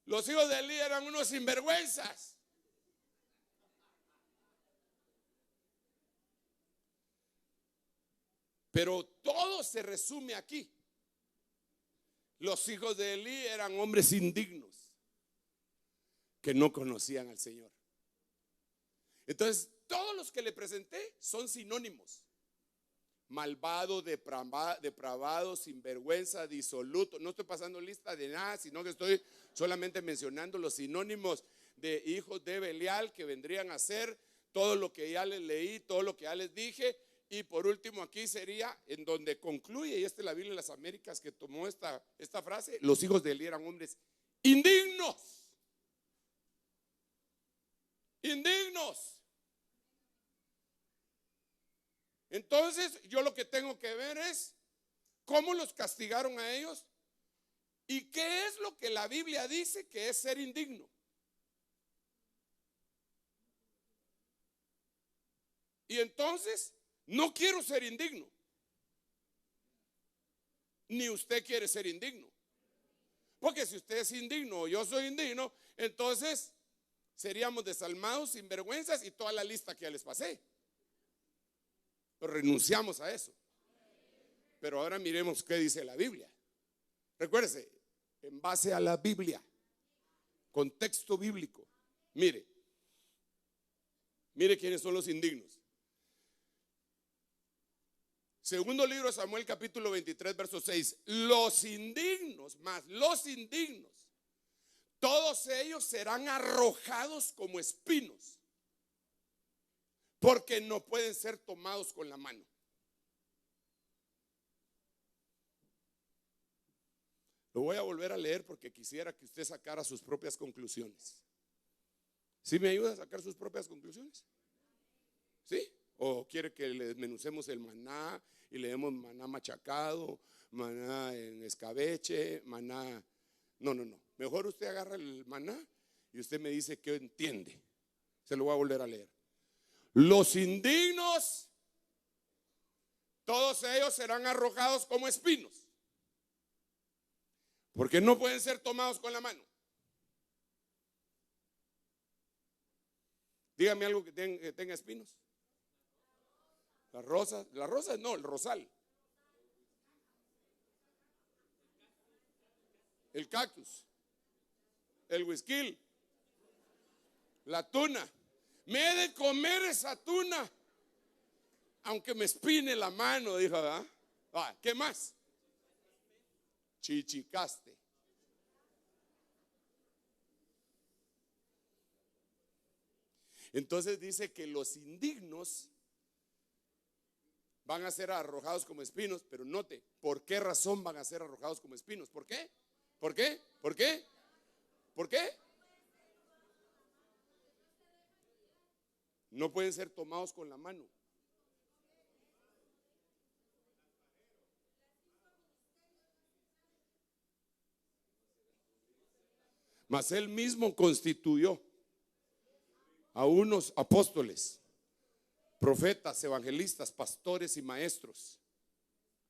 Los hijos de Elí eran unos sinvergüenzas. Pero todo se resume aquí. Los hijos de Elí eran hombres indignos que no conocían al Señor. Entonces, todos los que le presenté son sinónimos. Malvado, depravado, sinvergüenza, disoluto. No estoy pasando lista de nada, sino que estoy solamente mencionando los sinónimos de hijos de Belial que vendrían a ser todo lo que ya les leí, todo lo que ya les dije. Y por último aquí sería en donde concluye, y esta es la Biblia de las Américas que tomó esta frase, los hijos de Elí eran hombres indignos. Indignos. Entonces yo lo que tengo que ver es cómo los castigaron a ellos y qué es lo que la Biblia dice que es ser indigno. Y entonces no quiero ser indigno, ni usted quiere ser indigno, porque si usted es indigno o yo soy indigno, entonces seríamos desalmados, sinvergüenzas y toda la lista que ya les pasé. Pero renunciamos a eso. Pero ahora miremos qué dice la Biblia. Recuérdese, en base a la Biblia, contexto bíblico. Mire quiénes son los indignos. Segundo libro de Samuel, capítulo 23, verso 6. Los indignos, todos ellos serán arrojados como espinos, porque no pueden ser tomados con la mano. Lo voy a volver a leer porque quisiera que usted sacara sus propias conclusiones. ¿Sí me ayuda a sacar sus propias conclusiones? ¿Sí? ¿O quiere que le desmenucemos el maná y le demos maná machacado, maná en escabeche, maná? No. Mejor usted agarra el maná y usted me dice qué entiende. Se lo voy a volver a leer. Los indignos, todos ellos serán arrojados como espinos, porque no pueden ser tomados con la mano. Dígame algo que tenga espinos. Las rosas no, el rosal, el cactus, el huisquil, la tuna. Me he de comer esa tuna, aunque me espine la mano, dijo, ¿verdad? ¿Qué más? Chichicaste. Entonces dice que los indignos van a ser arrojados como espinos, pero note, ¿por qué razón van a ser arrojados como espinos? ¿Por qué? ¿Por qué? ¿Por qué? ¿Por qué? no pueden ser tomados con la mano. Mas él mismo constituyó a unos apóstoles, profetas, evangelistas, pastores y maestros,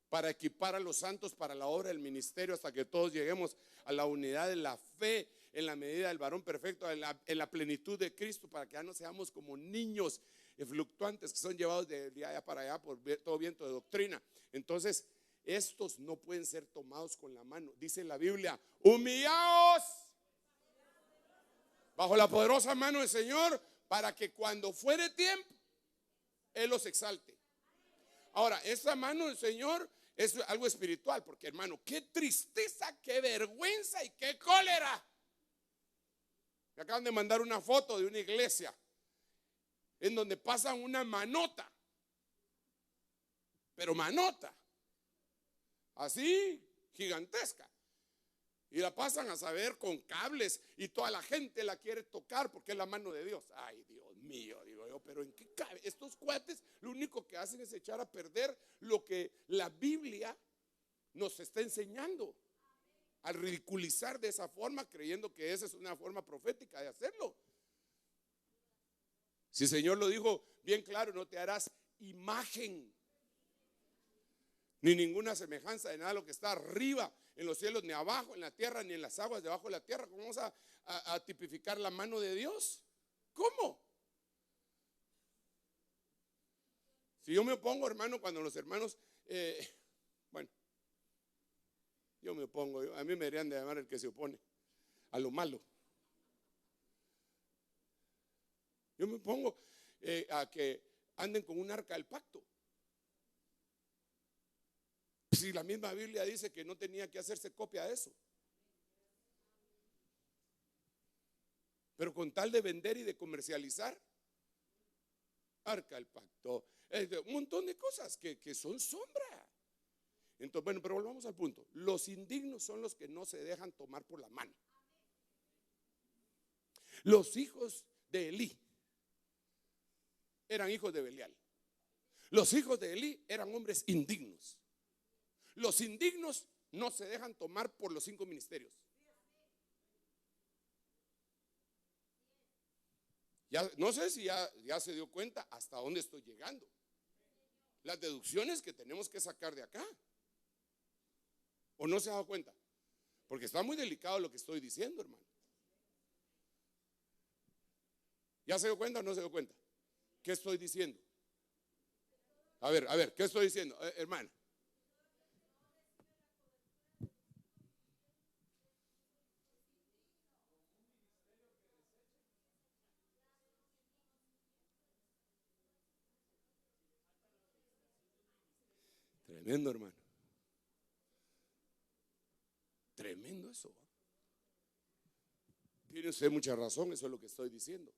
para equipar a los santos para la obra del ministerio, hasta que todos lleguemos a la unidad de la fe, en la medida del varón perfecto, en la plenitud de Cristo, para que ya no seamos como niños fluctuantes que son llevados de allá para allá por todo viento de doctrina. Entonces, estos no pueden ser tomados con la mano. Dice la Biblia: humillaos bajo la poderosa mano del Señor, para que cuando fuere tiempo Él los exalte. Ahora, esa mano del Señor es algo espiritual, porque, hermano, qué tristeza, qué vergüenza y qué cólera. Me acaban de mandar una foto de una iglesia en donde pasan una manota, pero manota, así gigantesca, y la pasan a saber con cables, y toda la gente la quiere tocar porque es la mano de Dios. Ay, Dios mío, digo yo, pero ¿en qué cabe? Estos cuates lo único que hacen es echar a perder lo que la Biblia nos está enseñando, al ridiculizar de esa forma, creyendo que esa es una forma profética de hacerlo. Si el Señor lo dijo bien claro: no te harás imagen ni ninguna semejanza de nada lo que está arriba en los cielos, ni abajo en la tierra, ni en las aguas debajo de la tierra. ¿Cómo vamos a tipificar la mano de Dios? ¿Cómo? Si yo me opongo, hermano, cuando los hermanos, bueno, yo me opongo, a mí me deberían de llamar el que se opone a lo malo. Yo me opongo a que anden con un arca del pacto. Si la misma Biblia dice que no tenía que hacerse copia de eso, pero con tal de vender y de comercializar, arca del pacto, un montón de cosas que son sombra. Entonces, bueno, pero volvamos al punto. Los indignos son los que no se dejan tomar por la mano. Los hijos de Elí eran hijos de Belial. Los hijos de Elí eran hombres indignos. Los indignos no se dejan tomar por los 5 ministerios. Ya, no sé si ya se dio cuenta hasta dónde estoy llegando. Las deducciones que tenemos que sacar de acá. ¿O no se ha dado cuenta? Porque está muy delicado lo que estoy diciendo, hermano. ¿Ya se dio cuenta o no se dio cuenta? ¿Qué estoy diciendo? A ver, ¿qué estoy diciendo, hermano? Tremendo, hermano. Tremendo eso. Tiene usted mucha razón, eso es lo que estoy diciendo.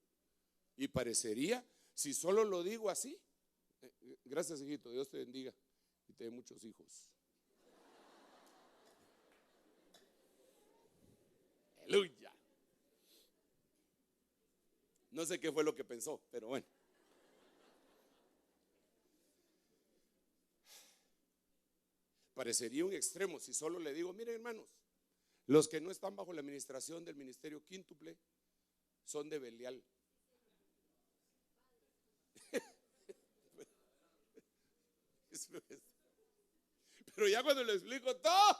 Y parecería, si solo lo digo así, gracias, hijito, Dios te bendiga y te dé muchos hijos. Aleluya. No sé qué fue lo que pensó, pero bueno. Parecería un extremo si solo le digo: miren, hermanos, los que no están bajo la administración del ministerio quíntuple son de Belial. Pero ya cuando le explico todo,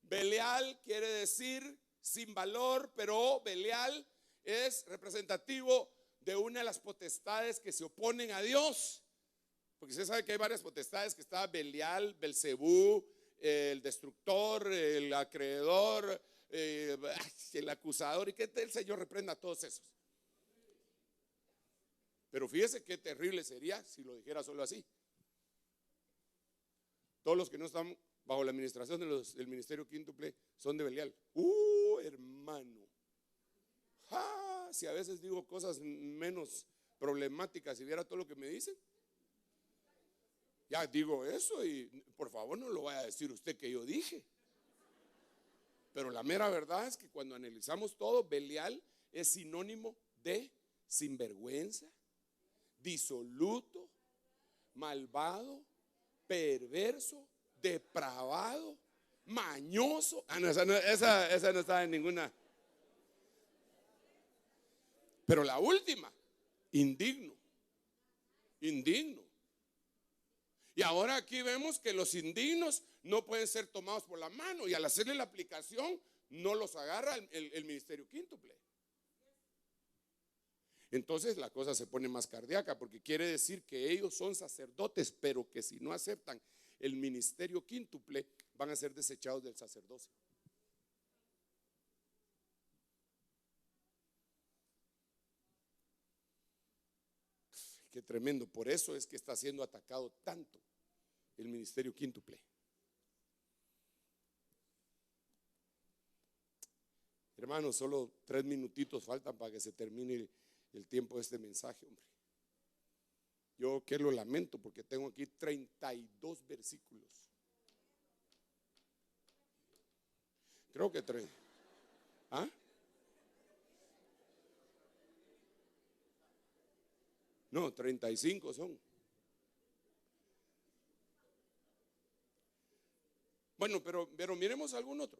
Belial quiere decir sin valor, pero Belial es representativo de una de las potestades que se oponen a Dios. Porque usted sabe que hay varias potestades, que está Belial, Belcebú, el destructor, el acreedor, el acusador, y que el Señor reprenda a todos esos. Pero fíjese qué terrible sería si lo dijera solo así. Todos los que no están bajo la administración del ministerio quíntuple son de Belial. Hermano. Si a veces digo cosas menos problemáticas y viera todo lo que me dicen. Ya digo eso y por favor no lo vaya a decir usted que yo dije. Pero la mera verdad es que cuando analizamos todo, Belial es sinónimo de sinvergüenza, disoluto, malvado, perverso, depravado, mañoso. Ah, no, esa no está en ninguna. Pero la última, indigno. Indigno. Y ahora aquí vemos que los indignos no pueden ser tomados por la mano, y al hacerle la aplicación no los agarra el ministerio quíntuple. Entonces la cosa se pone más cardíaca, porque quiere decir que ellos son sacerdotes, pero que si no aceptan el ministerio quíntuple van a ser desechados del sacerdocio. Qué tremendo. Por eso es que está siendo atacado tanto el ministerio quíntuple. Hermanos, solo 3 minutitos faltan para que se termine el tiempo de este mensaje, hombre. Yo que lo lamento, porque tengo aquí 32 versículos. Creo que 3. ¿Ah? No, 35 son. Bueno, pero miremos algún otro.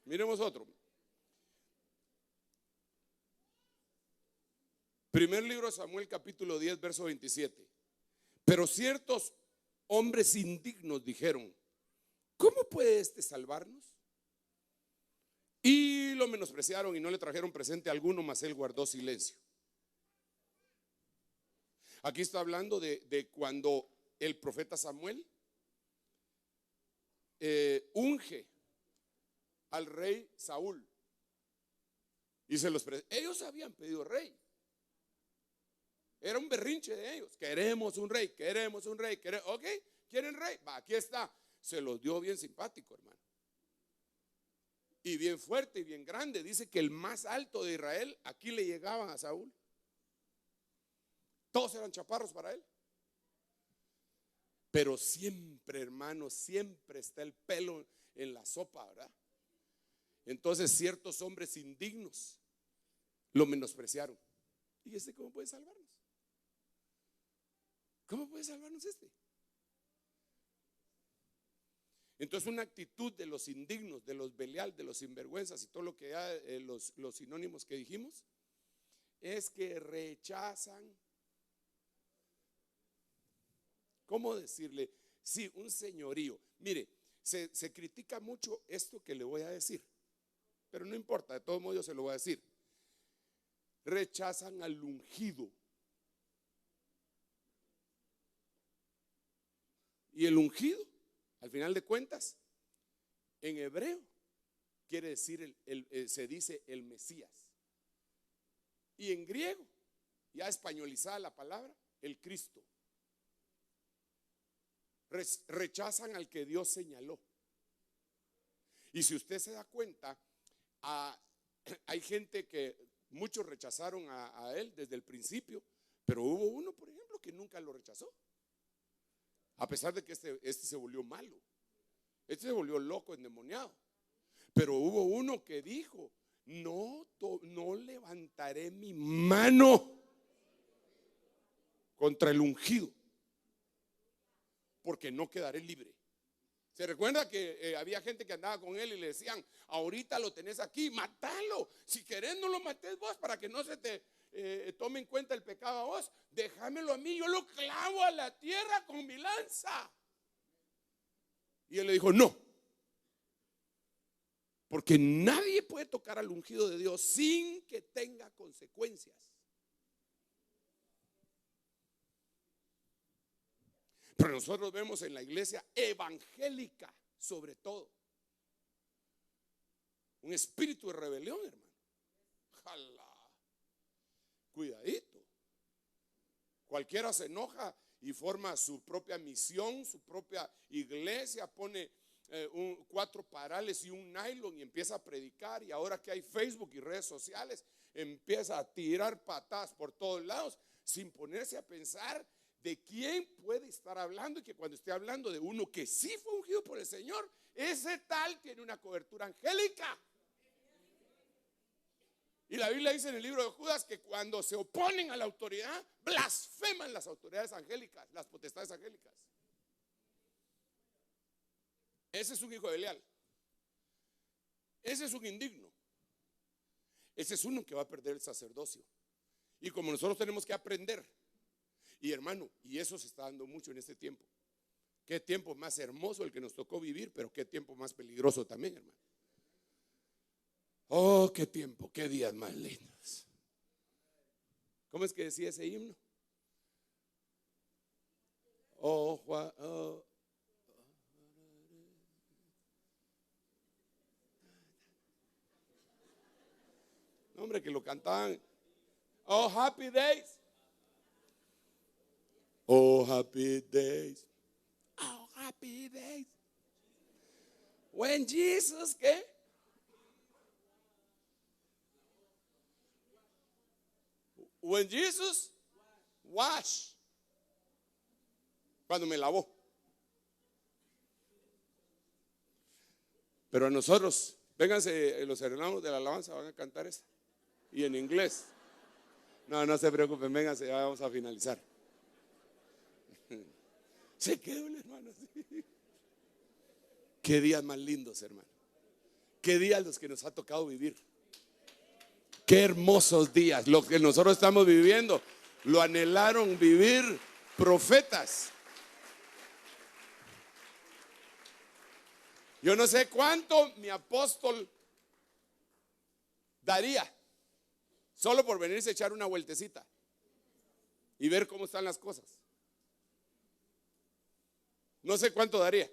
Miremos otro. Primer libro de Samuel, capítulo 10, verso 27. Pero ciertos hombres indignos dijeron: ¿cómo puede este salvarnos? Y lo menospreciaron y no le trajeron presente alguno, mas él guardó silencio. Aquí está hablando de cuando el profeta Samuel unge al rey Saúl y ellos habían pedido rey. Era un berrinche de ellos: queremos un rey, queremos un rey, ok, quieren rey, va, aquí está. Se los dio bien simpático, hermano, y bien fuerte y bien grande. Dice que el más alto de Israel aquí le llegaban a Saúl. Todos eran chaparros para él. Pero siempre, hermano, siempre está el pelo en la sopa, ¿verdad? Entonces ciertos hombres indignos lo menospreciaron. ¿Y este cómo puede salvarnos? ¿Cómo puede salvarnos este? Entonces una actitud de los indignos, de los Belial, de los sinvergüenzas y todo lo que ya los sinónimos que dijimos, es que rechazan. ¿Cómo decirle? Sí, un señorío. Mire, se critica mucho esto que le voy a decir, pero no importa, de todos modos yo se lo voy a decir. Rechazan al ungido. Y el ungido, al final de cuentas, en hebreo quiere decir se dice el Mesías. Y en griego, ya españolizada la palabra, el Cristo. Rechazan al que Dios señaló. Y si usted se da cuenta, hay gente que muchos rechazaron a él desde el principio, pero hubo uno, por ejemplo, que nunca lo rechazó, a pesar de que este se volvió malo, este se volvió loco, endemoniado. Pero hubo uno que dijo: no levantaré mi mano contra el ungido, porque no quedaré libre. ¿Se recuerda que había gente que andaba con él y le decían: ahorita lo tenés aquí, matalo, si querés no lo mates vos para que no se te tome en cuenta el pecado a vos, déjamelo a mí, yo lo clavo a la tierra con mi lanza? Y él le dijo: no, porque nadie puede tocar al ungido de Dios sin que tenga consecuencias. Pero nosotros vemos en la iglesia evangélica, sobre todo, un espíritu de rebelión, hermano. Jala. Cuidadito. Cualquiera se enoja y forma su propia misión, su propia iglesia, pone 4 parales y un nylon y empieza a predicar. Y ahora que hay Facebook y redes sociales, empieza a tirar patadas por todos lados sin ponerse a pensar de quién puede estar hablando, y que cuando esté hablando de uno que sí fue ungido por el Señor, ese tal tiene una cobertura angélica. Y la Biblia dice en el libro de Judas que cuando se oponen a la autoridad, blasfeman las autoridades angélicas, las potestades angélicas. Ese es un hijo de Belial. Ese es un indigno. Ese es uno que va a perder el sacerdocio. Y como nosotros tenemos que aprender, y hermano, y eso se está dando mucho en este tiempo. Qué tiempo más hermoso el que nos tocó vivir, pero qué tiempo más peligroso también, hermano. Oh, qué tiempo, qué días más lindos. ¿Cómo es que decía ese himno? Oh, Juan, oh. No, hombre, que lo cantaban. Oh, happy days. Oh, happy days. Oh, happy days. When Jesus, ¿qué? When Jesus wash. Cuando me lavó. Pero a nosotros, vénganse, los hermanos de la alabanza van a cantar esa. Y en inglés. No se preocupen, vénganse, ya vamos a finalizar. Se quedó un hermano así. Qué días más lindos, hermano. Qué días los que nos ha tocado vivir. Qué hermosos días. Lo que nosotros estamos viviendo lo anhelaron vivir profetas. Yo no sé cuánto mi apóstol daría solo por venirse a echar una vueltecita y ver cómo están las cosas. No sé cuánto daría.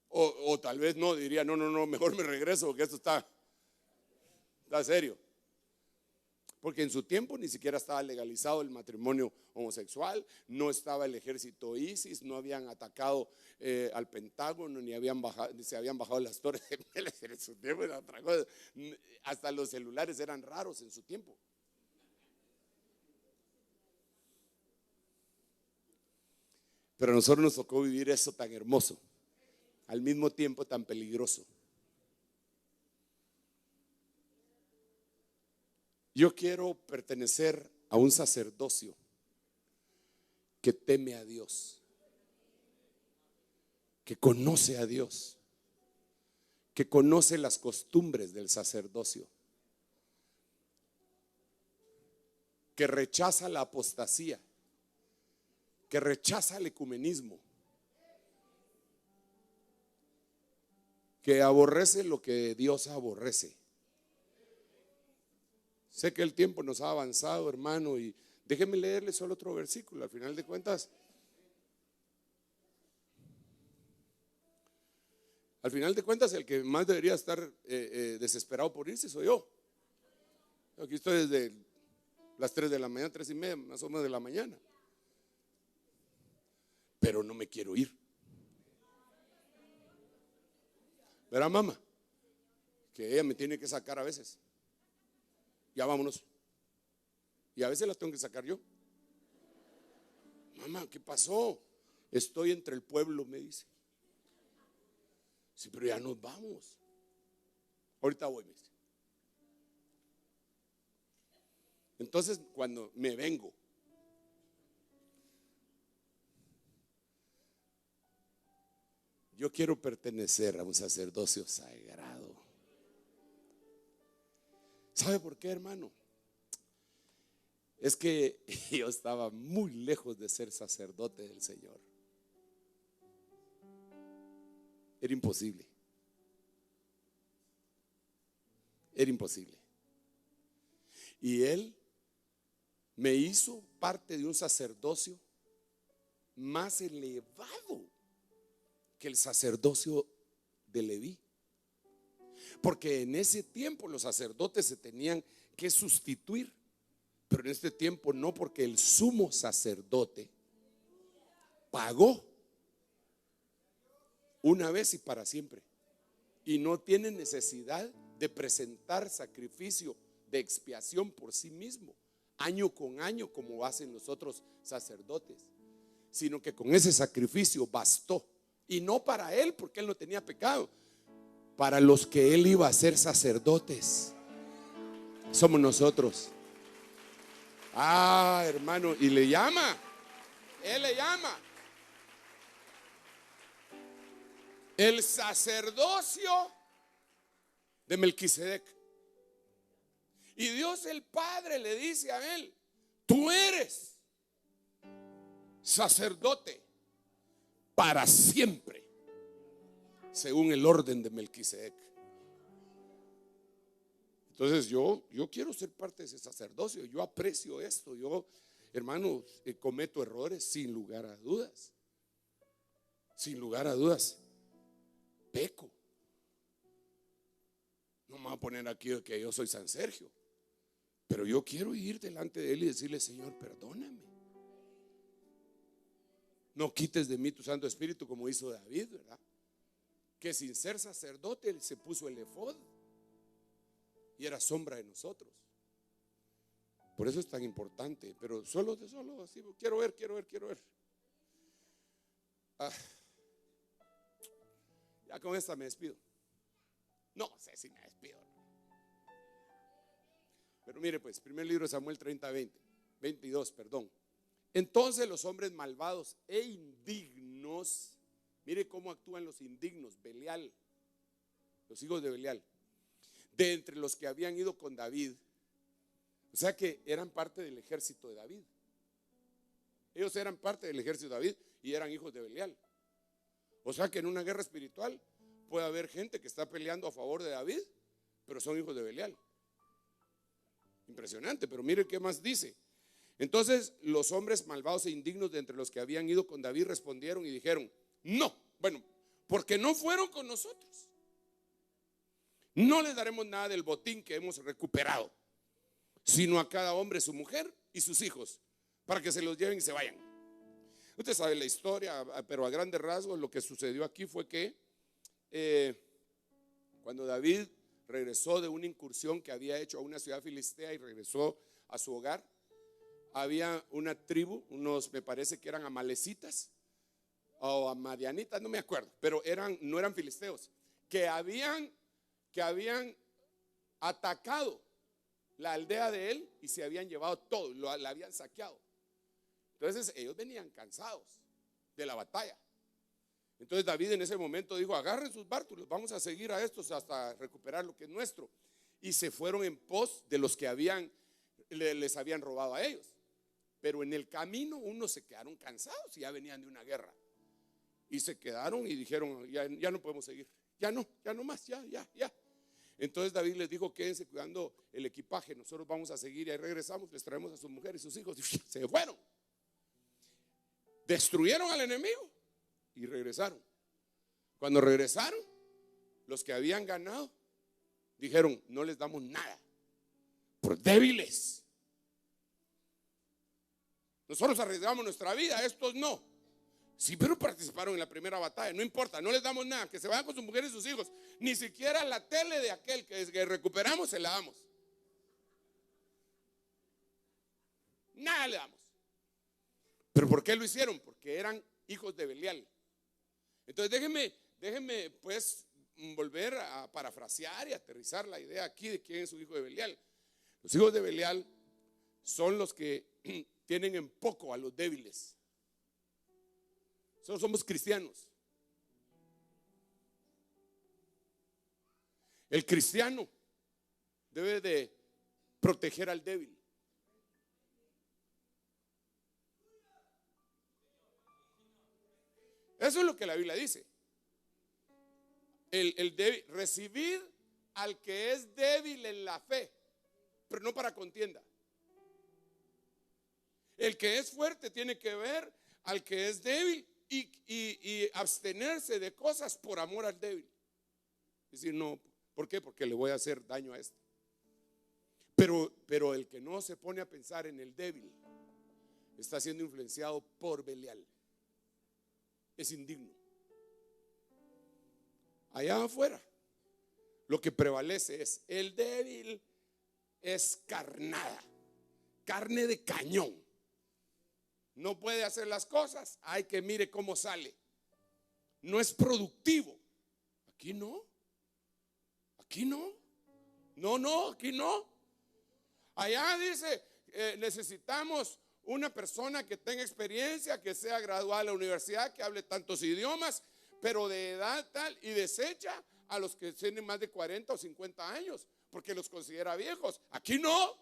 O tal vez no, diría, no, mejor me regreso porque esto está serio. Porque en su tiempo ni siquiera estaba legalizado el matrimonio homosexual, no estaba el ejército ISIS, no habían atacado al Pentágono, ni se habían bajado las torres gemelas. En su tiempo era otra cosa. Hasta los celulares eran raros en su tiempo. Pero a nosotros nos tocó vivir eso tan hermoso, al mismo tiempo tan peligroso. Yo quiero pertenecer a un sacerdocio que teme a Dios, que conoce a Dios, que conoce las costumbres del sacerdocio, que rechaza la apostasía, que rechaza el ecumenismo, que aborrece lo que Dios aborrece. Sé que el tiempo nos ha avanzado, hermano, y déjenme leerle solo otro versículo. Al final de cuentas, el que más debería estar desesperado por irse soy yo. Aquí estoy desde las 3 de la mañana, 3:30 más o menos de la mañana. Pero no me quiero ir. Verá, mamá, que ella me tiene que sacar a veces. Ya vámonos. Y a veces las tengo que sacar yo. Mamá, ¿qué pasó? Estoy entre el pueblo, me dice. Sí, pero ya nos vamos. Ahorita voy, me dice. Entonces, cuando me vengo, yo quiero pertenecer a un sacerdocio sagrado. ¿Sabe por qué, hermano? Es que yo estaba muy lejos de ser sacerdote del Señor. Era imposible. Era imposible. Y Él me hizo parte de un sacerdocio más elevado que el sacerdocio de Leví. Porque en ese tiempo los sacerdotes se tenían que sustituir, pero en este tiempo no, porque el sumo sacerdote pagó una vez y para siempre, y no tiene necesidad de presentar sacrificio de expiación por sí mismo año con año como hacen los otros sacerdotes, sino que con ese sacrificio bastó, y no para él porque él no tenía pecado, para los que él iba a ser sacerdotes. Somos nosotros. Ah, hermano, y le llama. Él le llama. El sacerdocio de Melquisedec. Y Dios el Padre le dice a él: tú eres sacerdote para siempre, según el orden de Melquisedec. Entonces yo quiero ser parte de ese sacerdocio. Yo aprecio esto. Yo, hermanos, cometo errores sin lugar a dudas. Sin lugar a dudas. Peco. No me voy a poner aquí que yo soy San Sergio, pero yo quiero ir delante de Él y decirle: Señor, perdóname. No quites de mí tu Santo Espíritu, como hizo David, ¿verdad? Que sin ser sacerdote Él se puso el efod y era sombra de nosotros. Por eso es tan importante. Pero solo así, quiero ver. Ya con esta me despido. No sé si me despido. Pero mire pues, primer libro de Samuel 22. Entonces los hombres malvados e indignos, mire cómo actúan los indignos, Belial, los hijos de Belial, de entre los que habían ido con David. O sea que eran parte del ejército de David. Ellos eran parte del ejército de David y eran hijos de Belial. O sea que en una guerra espiritual puede haber gente que está peleando a favor de David, pero son hijos de Belial. Impresionante. Pero mire qué más dice. Entonces los hombres malvados e indignos de entre los que habían ido con David respondieron y dijeron: no, porque no fueron con nosotros, no les daremos nada del botín que hemos recuperado, sino a cada hombre su mujer y sus hijos, para que se los lleven y se vayan. Usted sabe la historia, pero a grandes rasgos lo que sucedió aquí fue que cuando David regresó de una incursión que había hecho a una ciudad filistea y regresó a su hogar, había una tribu, me parece que eran amalecitas o amadianitas, no me acuerdo, pero no eran filisteos, que habían atacado la aldea de él y se habían llevado todo, la habían saqueado. Entonces ellos venían cansados de la batalla. Entonces David en ese momento dijo: agarren sus bártulos, vamos a seguir a estos hasta recuperar lo que es nuestro. Y se fueron en pos de los que les habían robado a ellos. Pero en el camino unos se quedaron cansados y ya venían de una guerra. Y se quedaron y dijeron: ya no podemos seguir, ya no más, ya. Entonces David les dijo: quédense cuidando el equipaje, nosotros vamos a seguir. Y ahí regresamos, les traemos a sus mujeres y sus hijos. Y se fueron. Destruyeron al enemigo y regresaron. Cuando regresaron, los que habían ganado dijeron: no les damos nada, por débiles. Nosotros arriesgamos nuestra vida, estos no. Sí, pero participaron en la primera batalla. No importa, no les damos nada, que se vayan con sus mujeres y sus hijos. Ni siquiera la tele de aquel que recuperamos se la damos. Nada le damos. ¿Pero por qué lo hicieron? Porque eran hijos de Belial. Entonces déjenme pues volver a parafrasear y aterrizar la idea aquí de quién es su hijo de Belial. Los hijos de Belial son los que tienen en poco a los débiles. Nosotros somos cristianos. El cristiano debe de proteger al débil. Eso es lo que la Biblia dice. El débil, recibid al que es débil en la fe, pero no para contienda. El que es fuerte tiene que ver al que es débil y abstenerse de cosas por amor al débil. Es decir, no, ¿por qué? Porque le voy a hacer daño a este. Pero el que no se pone a pensar en el débil está siendo influenciado por Belial. Es indigno. Allá afuera lo que prevalece es: el débil es carnada, carne de cañón, no puede hacer las cosas, hay que mire cómo sale, no es productivo. Aquí no, aquí no. Allá dice, necesitamos una persona que tenga experiencia, que sea graduada de la universidad, que hable tantos idiomas, pero de edad tal, y desecha a los que tienen más de 40 o 50 años, porque los considera viejos. Aquí no.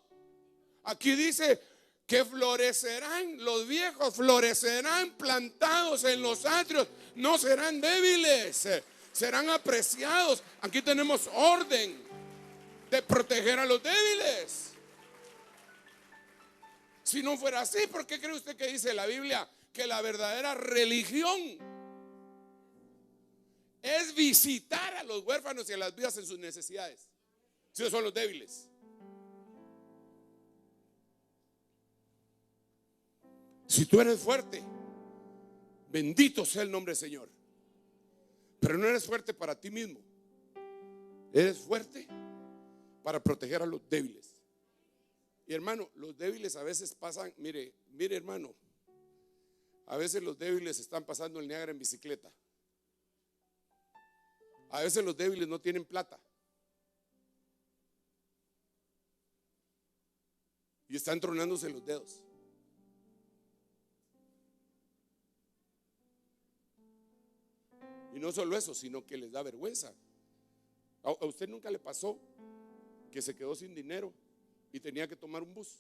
Aquí dice que florecerán, los viejos florecerán plantados en los atrios, no serán débiles, serán apreciados. Aquí tenemos orden de proteger a los débiles. Si no fuera así, ¿por qué cree usted que dice la Biblia que la verdadera religión es visitar a los huérfanos y a las viudas en sus necesidades? Si ellos son los débiles. Si tú eres fuerte, bendito sea el nombre del Señor. Pero no eres fuerte para ti mismo. Eres fuerte para proteger a los débiles. Y hermano, los débiles a veces pasan, mire hermano, a veces los débiles están pasando el Niágara en bicicleta. A veces los débiles no tienen plata. Y están tronándose los dedos. Y no solo eso, sino que les da vergüenza. ¿A usted nunca le pasó que se quedó sin dinero y tenía que tomar un bus?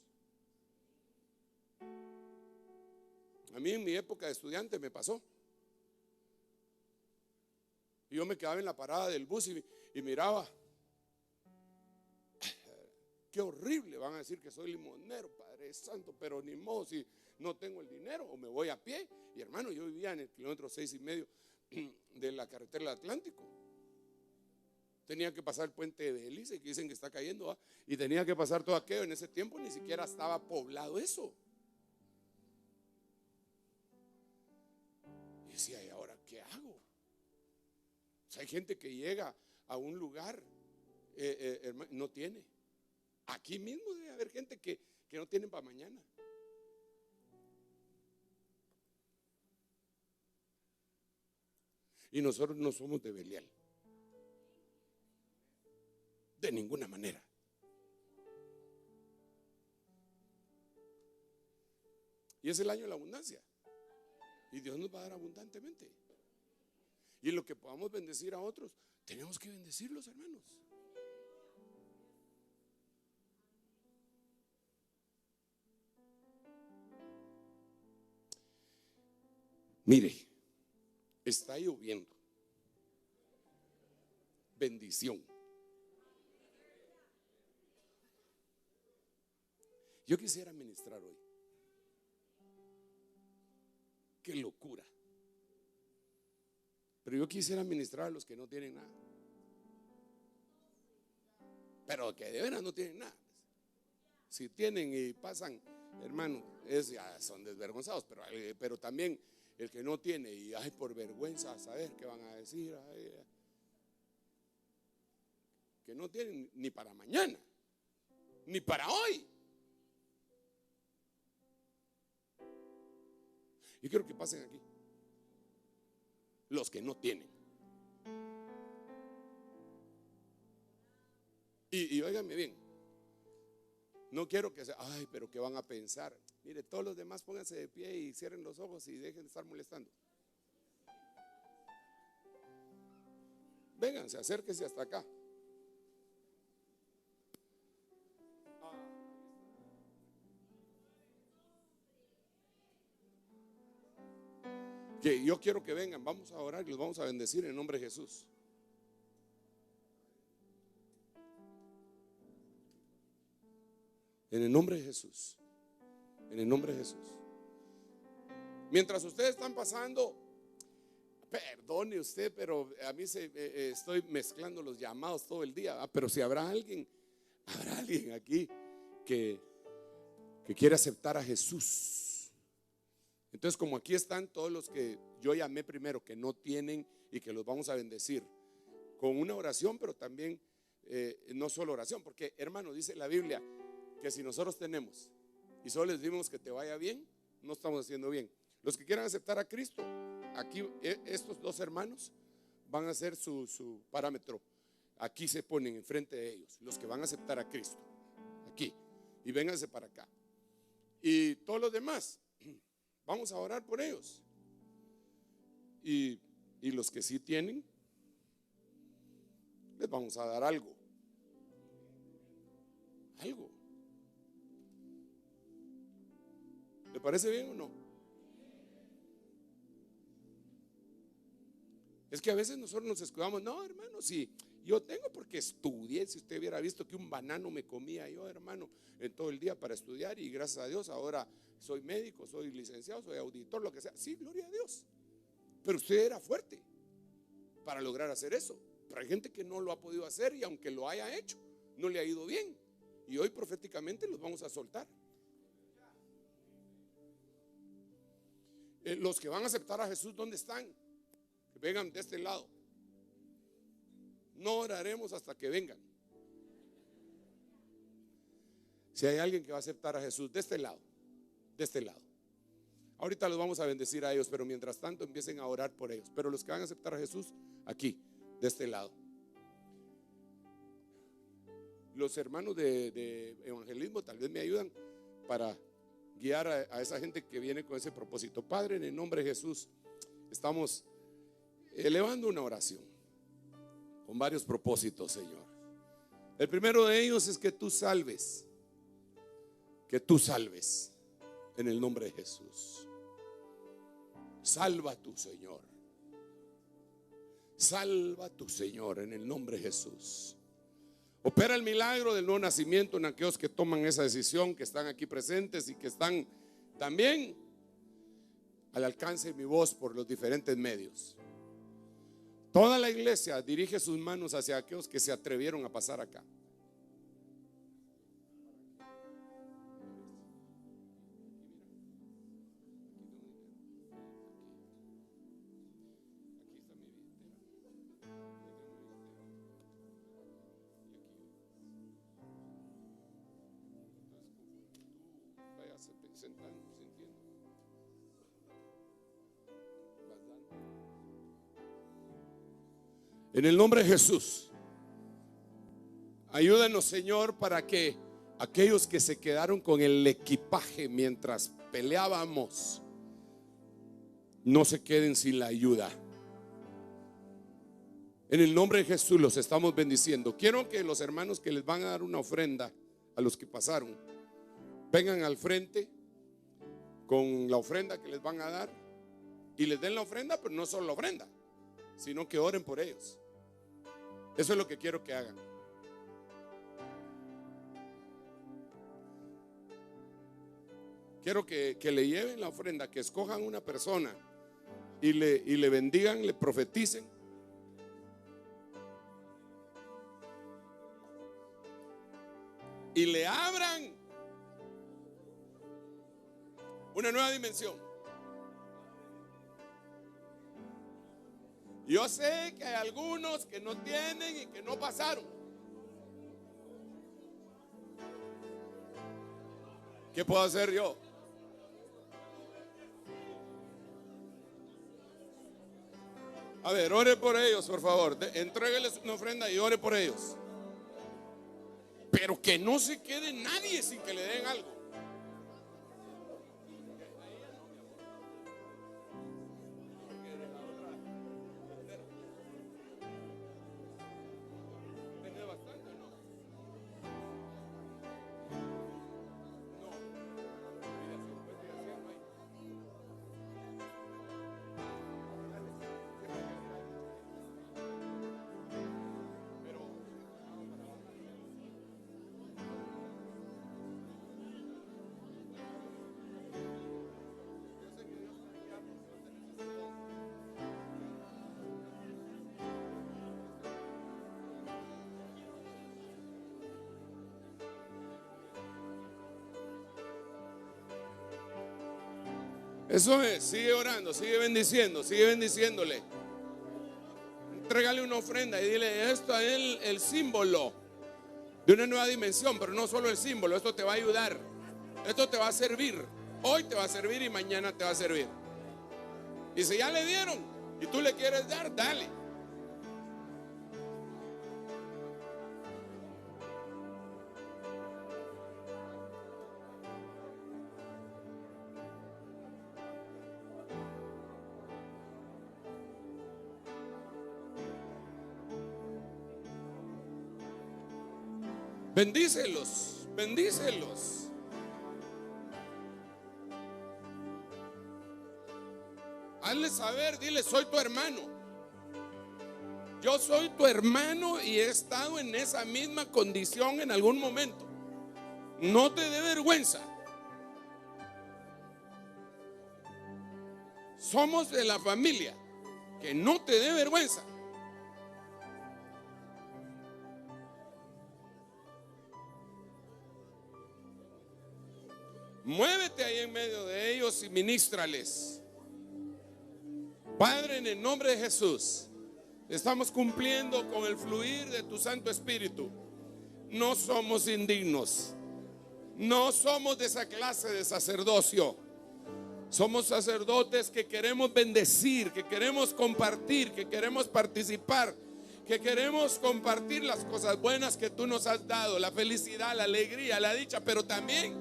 A mí en mi época de estudiante me pasó. Y yo me quedaba en la parada del bus y miraba. Qué horrible, van a decir que soy limonero, Padre Santo, pero ni modo, si no tengo el dinero o me voy a pie. Y hermano, yo vivía en el kilómetro 6,5 de la carretera del Atlántico. Tenía que pasar el puente de Belice, que dicen que está cayendo, ¿va? Y tenía que pasar todo aquello. En ese tiempo ni siquiera estaba poblado eso. Y decía, ¿y ahora qué hago? O sea, hay gente que llega a un lugar, no tiene. Aquí mismo debe haber gente que no tienen para mañana. Y nosotros no somos de Belial, de ninguna manera. Y es el año de la abundancia. Y Dios nos va a dar abundantemente. Y en lo que podamos bendecir a otros, tenemos que bendecirlos, hermanos. Mire, está lloviendo. Bendición. Yo quisiera ministrar hoy. Qué locura. Pero yo quisiera ministrar a los que no tienen nada. Pero que de veras no tienen nada. Si tienen y pasan, hermano, ya son desvergonzados. Pero también el que no tiene y ay, por vergüenza a saber qué van a decir, que no tienen ni para mañana, ni para hoy. Yo quiero que pasen aquí los que no tienen. Y óigame bien, no quiero que sea, ay, pero ¿qué van a pensar? Mire, todos los demás pónganse de pie y cierren los ojos y dejen de estar molestando. Vénganse, acérquense hasta acá. Que yo quiero que vengan, vamos a orar y los vamos a bendecir en el nombre de Jesús. En el nombre de Jesús. En el nombre de Jesús. Mientras ustedes están pasando, perdone usted, pero a mí estoy mezclando los llamados todo el día. Pero si habrá alguien aquí que quiere aceptar a Jesús. Entonces, como aquí están todos los que yo llamé primero, que no tienen y que los vamos a bendecir con una oración, pero también no solo oración, porque hermano, dice la Biblia que si nosotros tenemos y solo les dimos que te vaya bien, no estamos haciendo bien. Los que quieran aceptar a Cristo, aquí estos dos hermanos van a ser su parámetro. Aquí se ponen enfrente de ellos, los que van a aceptar a Cristo. Aquí. y vénganse para acá. Y todos los demás, vamos a orar por ellos. Y los que sí tienen, les vamos a dar algo. Algo. ¿Le parece bien o no? Es que a veces nosotros nos escudamos, no, hermano, si yo tengo porque estudié. Si usted hubiera visto que un banano me comía yo, hermano, en todo el día para estudiar, y gracias a Dios ahora soy médico, soy licenciado, soy auditor, lo que sea. Sí, gloria a Dios. Pero usted era fuerte para lograr hacer eso. Pero hay gente que no lo ha podido hacer, y aunque lo haya hecho, no le ha ido bien. Y hoy proféticamente los vamos a soltar. Los que van a aceptar a Jesús, ¿dónde están? Que vengan de este lado. No oraremos hasta que vengan. Si hay alguien que va a aceptar a Jesús, de este lado, de este lado. Ahorita los vamos a bendecir a ellos, pero mientras tanto empiecen a orar por ellos. Pero los que van a aceptar a Jesús, aquí, de este lado. Los hermanos de evangelismo tal vez me ayudan para guiar a esa gente que viene con ese propósito. Padre, en el nombre de Jesús, estamos elevando una oración con varios propósitos, Señor. El primero de ellos es que tú salves en el nombre de Jesús. Salva tú, Señor. Salva tú, Señor, en el nombre de Jesús. Opera el milagro del nuevo nacimiento en aquellos que toman esa decisión, que están aquí presentes y que están también al alcance de mi voz por los diferentes medios. Toda la iglesia dirige sus manos hacia aquellos que se atrevieron a pasar acá. En el nombre de Jesús, ayúdanos, Señor, para que aquellos que se quedaron con el equipaje mientras peleábamos no se queden sin la ayuda. En el nombre de Jesús los estamos bendiciendo. Quiero que los hermanos que les van a dar una ofrenda a los que pasaron vengan al frente con la ofrenda que les van a dar y les den la ofrenda, pero no solo la ofrenda, sino que oren por ellos. Eso es lo que quiero que hagan. Quiero que le lleven la ofrenda, que escojan una persona y le bendigan, le profeticen. Y le abran una nueva dimensión. Yo sé que hay algunos que no tienen y que no pasaron. ¿Qué puedo hacer yo? A ver, ore por ellos, por favor. Entrégueles una ofrenda y ore por ellos. Pero que no se quede nadie sin que le den algo. Eso es, sigue orando, sigue bendiciendo, sigue bendiciéndole. Entrégale una ofrenda y dile: esto es el símbolo de una nueva dimensión, pero no solo el símbolo, esto te va a ayudar, esto te va a servir. Hoy te va a servir y mañana te va a servir. Y si ya le dieron y tú le quieres dar, dale. Bendícelos, bendícelos. Hazle saber, dile: soy tu hermano. Yo soy tu hermano y he estado en esa misma condición en algún momento. No te dé vergüenza. Somos de la familia. Que no te dé vergüenza. Muévete ahí en medio de ellos y ministrales. Padre, en el nombre de Jesús, estamos cumpliendo con el fluir de tu Santo Espíritu. No somos indignos. No somos de esa clase de sacerdocio. Somos sacerdotes que queremos bendecir, que queremos compartir, que queremos participar, que queremos compartir las cosas buenas que tú nos has dado, la felicidad, la alegría, la dicha, pero también,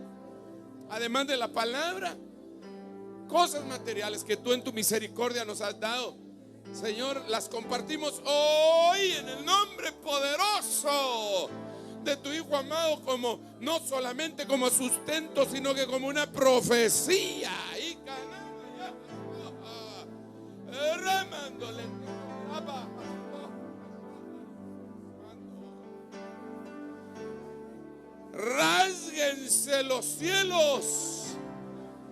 además de la palabra, cosas materiales que tú en tu misericordia nos has dado. Señor, las compartimos hoy en el nombre poderoso de tu Hijo amado, como no solamente como sustento, sino que como una profecía. Y rásguense los cielos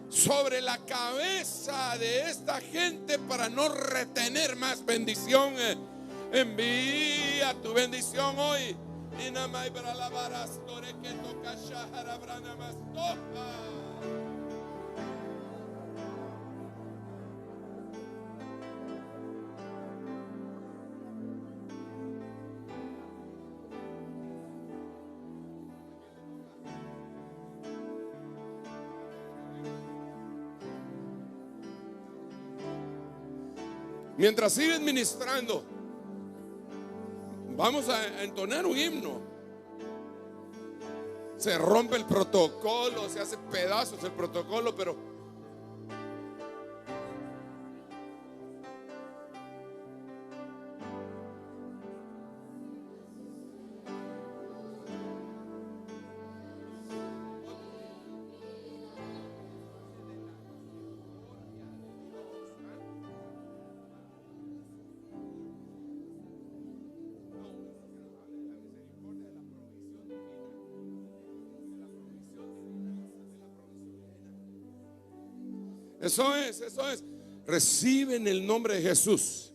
sobre la cabeza de esta gente para no retener más bendición. Envía tu bendición hoy. Mientras sigues ministrando, vamos a entonar un himno. Se rompe el protocolo, se hace pedazos el protocolo, pero eso es. Recibe en el nombre de Jesús.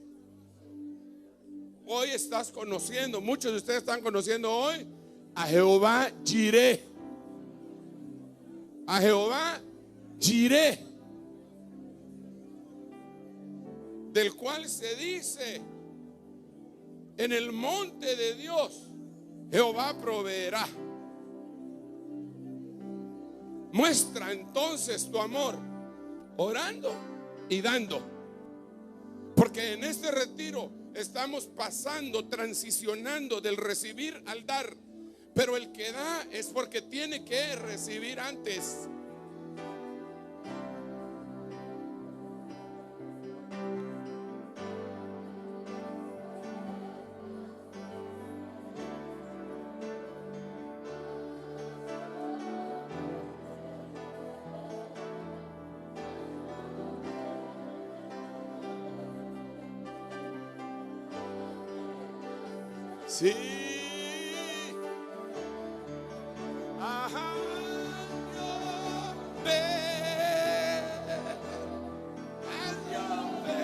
Hoy estás conociendo, muchos de ustedes están conociendo hoy a Jehová Jireh. A Jehová Jireh, del cual se dice: en el monte de Dios Jehová proveerá. Muestra entonces tu amor orando y dando, porque en este retiro estamos pasando, transicionando del recibir al dar, pero el que da es porque tiene que recibir antes. Sí. Ajá. Yo ve. Yo ve.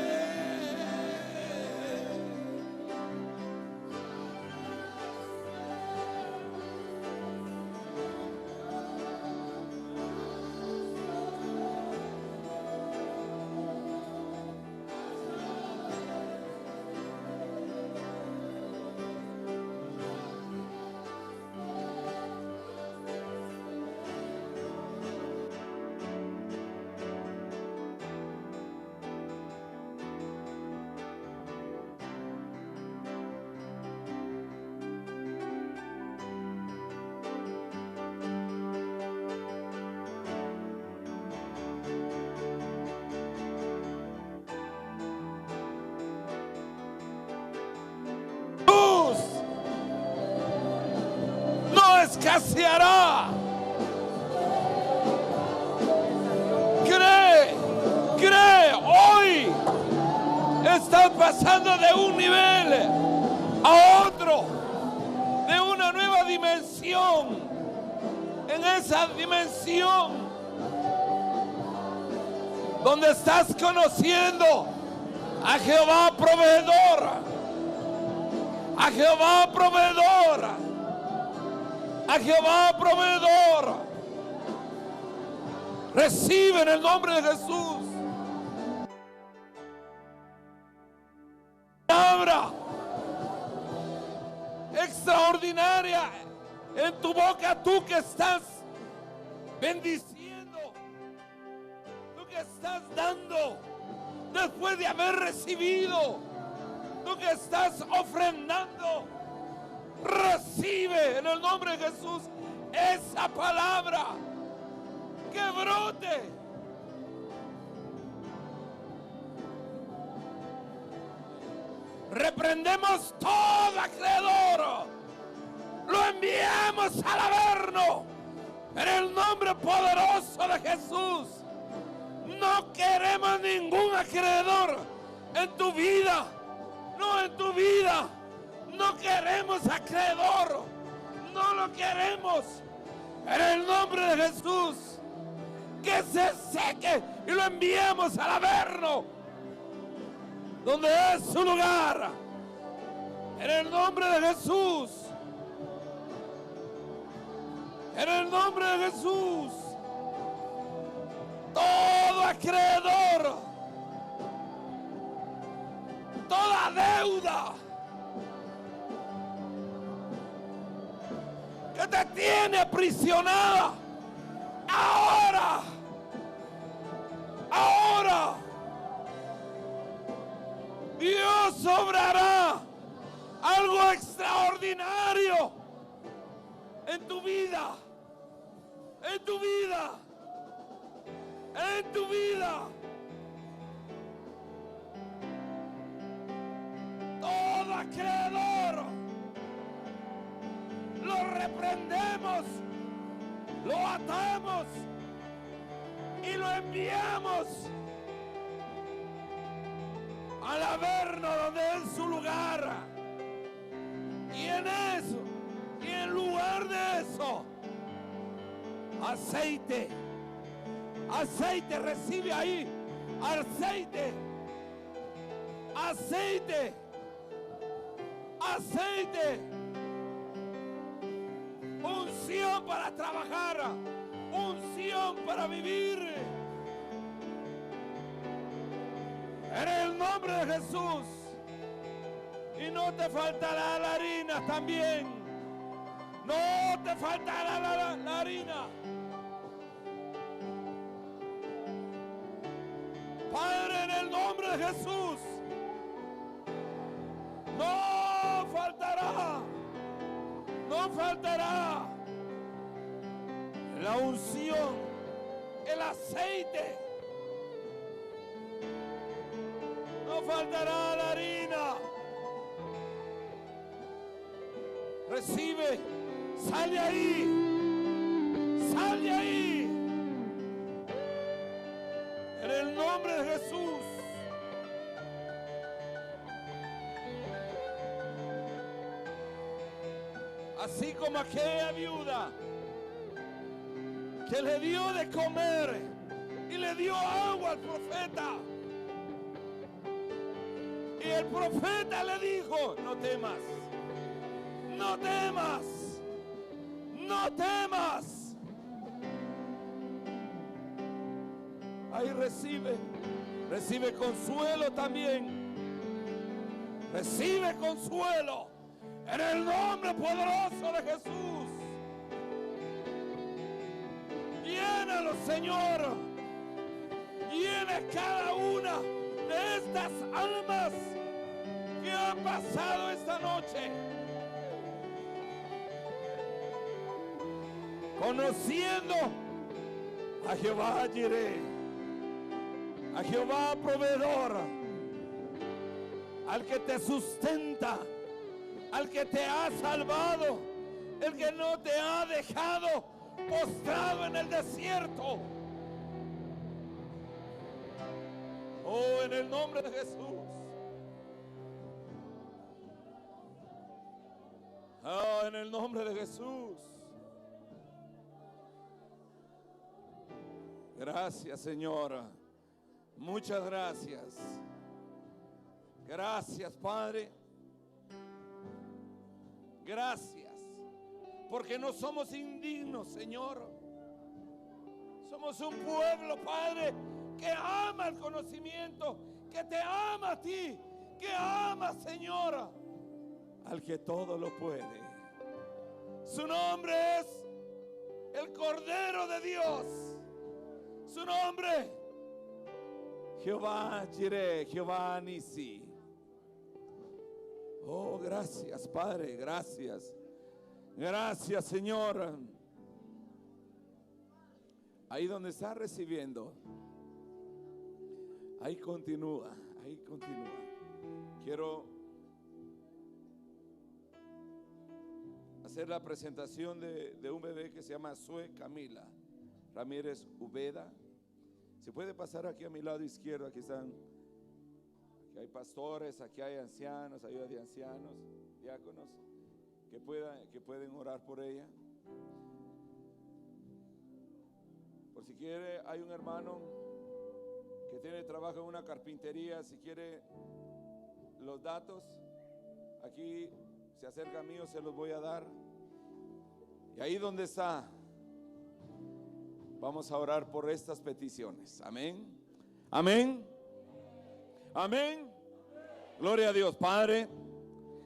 escaseará. Cree, hoy estás pasando de un nivel a otro, de una nueva dimensión. En esa dimensión donde estás conociendo a Jehová proveedor, a Jehová proveedor, a Jehová proveedor. Recibe en el nombre de Jesús. Palabra extraordinaria en tu boca, tú que estás bendiciendo, tú que estás dando después de haber recibido, tú que estás ofrendando. Recibe en el nombre de Jesús esa palabra que brote. Reprendemos todo acreedor, lo enviamos al averno en el nombre poderoso de Jesús. No queremos ningún acreedor en tu vida, no en tu vida. No queremos acreedor, no lo queremos. En el nombre de Jesús, que se seque y lo enviemos al averno, donde es su lugar. En el nombre de Jesús, en el nombre de Jesús, todo acreedor, toda deuda que te tiene aprisionada, ahora, Dios obrará algo extraordinario en tu vida, en tu vida, en tu vida. Todo acreedor lo reprendemos, lo atamos y lo enviamos al averno donde es su lugar. Y en eso, y en lugar de eso, aceite, recibe ahí, aceite, unción para trabajar, unción para vivir. En el nombre de Jesús. Y no te faltará la harina también. No te faltará la harina. Padre, en el nombre de Jesús, no faltará la unción, el aceite. No faltará la harina. Recibe, sal de ahí, en el nombre de Jesús. Así como aquella viuda que le dio de comer y le dio agua al profeta. Y el profeta le dijo: no temas, no temas, no temas. Ahí recibe consuelo también. Recibe consuelo en el nombre poderoso de Jesús. Llénalo, Señor. Llena cada una de estas almas que han pasado esta noche conociendo a Jehová Jireh, a Jehová proveedor, al que te sustenta, al que te ha salvado el que no te ha dejado postrado en el desierto. Oh, en el nombre de Jesús. Oh, en el nombre de Jesús. Gracias, Señora. Muchas gracias. Gracias, Padre. Gracias. Porque no somos indignos, Señor. Somos un pueblo, Padre, que ama el conocimiento, que te ama a ti, que ama, Señora, al que todo lo puede. Su nombre es el Cordero de Dios. Su nombre, Jehová Jireh, Jehová Nisi. Oh, gracias, Padre, gracias. Gracias, Señor. Ahí donde está recibiendo, ahí continúa, ahí continúa. Quiero hacer la presentación de un bebé que se llama Sue Camila Ramírez Ubeda. Se puede pasar aquí a mi lado izquierdo. Aquí están, aquí hay pastores, aquí hay ancianos, ayuda de ancianos, diáconos que pueden orar por ella. Por si quiere, hay un hermano que tiene trabajo en una carpintería. Si quiere los datos, aquí se acerca a mí, o se los voy a dar. Y ahí donde está, vamos a orar por estas peticiones. Amén. Amén. Amén. Gloria a Dios. Padre,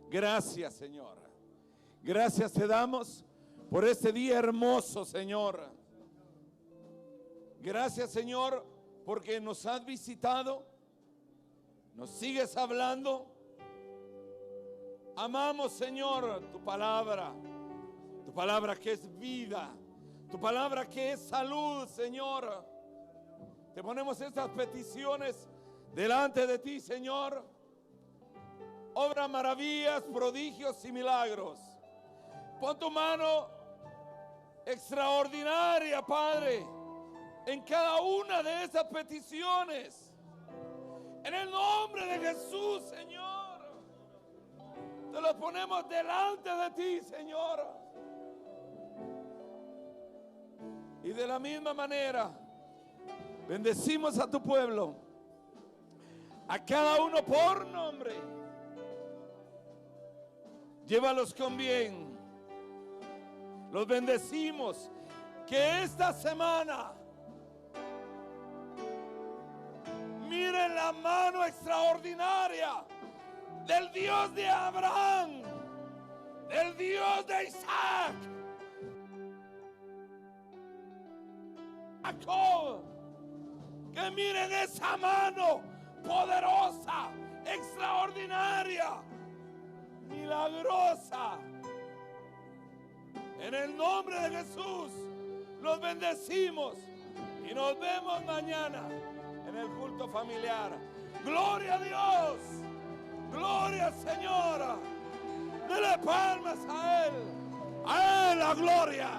gracias, Señor. Gracias te damos por este día hermoso, Señor. Gracias, Señor, porque nos has visitado, nos sigues hablando. Amamos, Señor, tu palabra que es vida, tu palabra que es salud, Señor. Te ponemos estas peticiones delante de ti, Señor. Obra maravillas, prodigios y milagros. Pon tu mano extraordinaria, Padre, en cada una de esas peticiones. En el nombre de Jesús, Señor. Te los ponemos delante de ti, Señor. Y de la misma manera, bendecimos a tu pueblo, a cada uno por nombre. Llévalos con bien. Los bendecimos. Que esta semana miren la mano extraordinaria del Dios de Abraham, del Dios de Isaac, Jacob. Que miren esa mano poderosa, extraordinaria, milagrosa. En el nombre de Jesús los bendecimos y nos vemos mañana en el culto familiar. Gloria a Dios, gloria al Señor. Dele palmas a Él la gloria.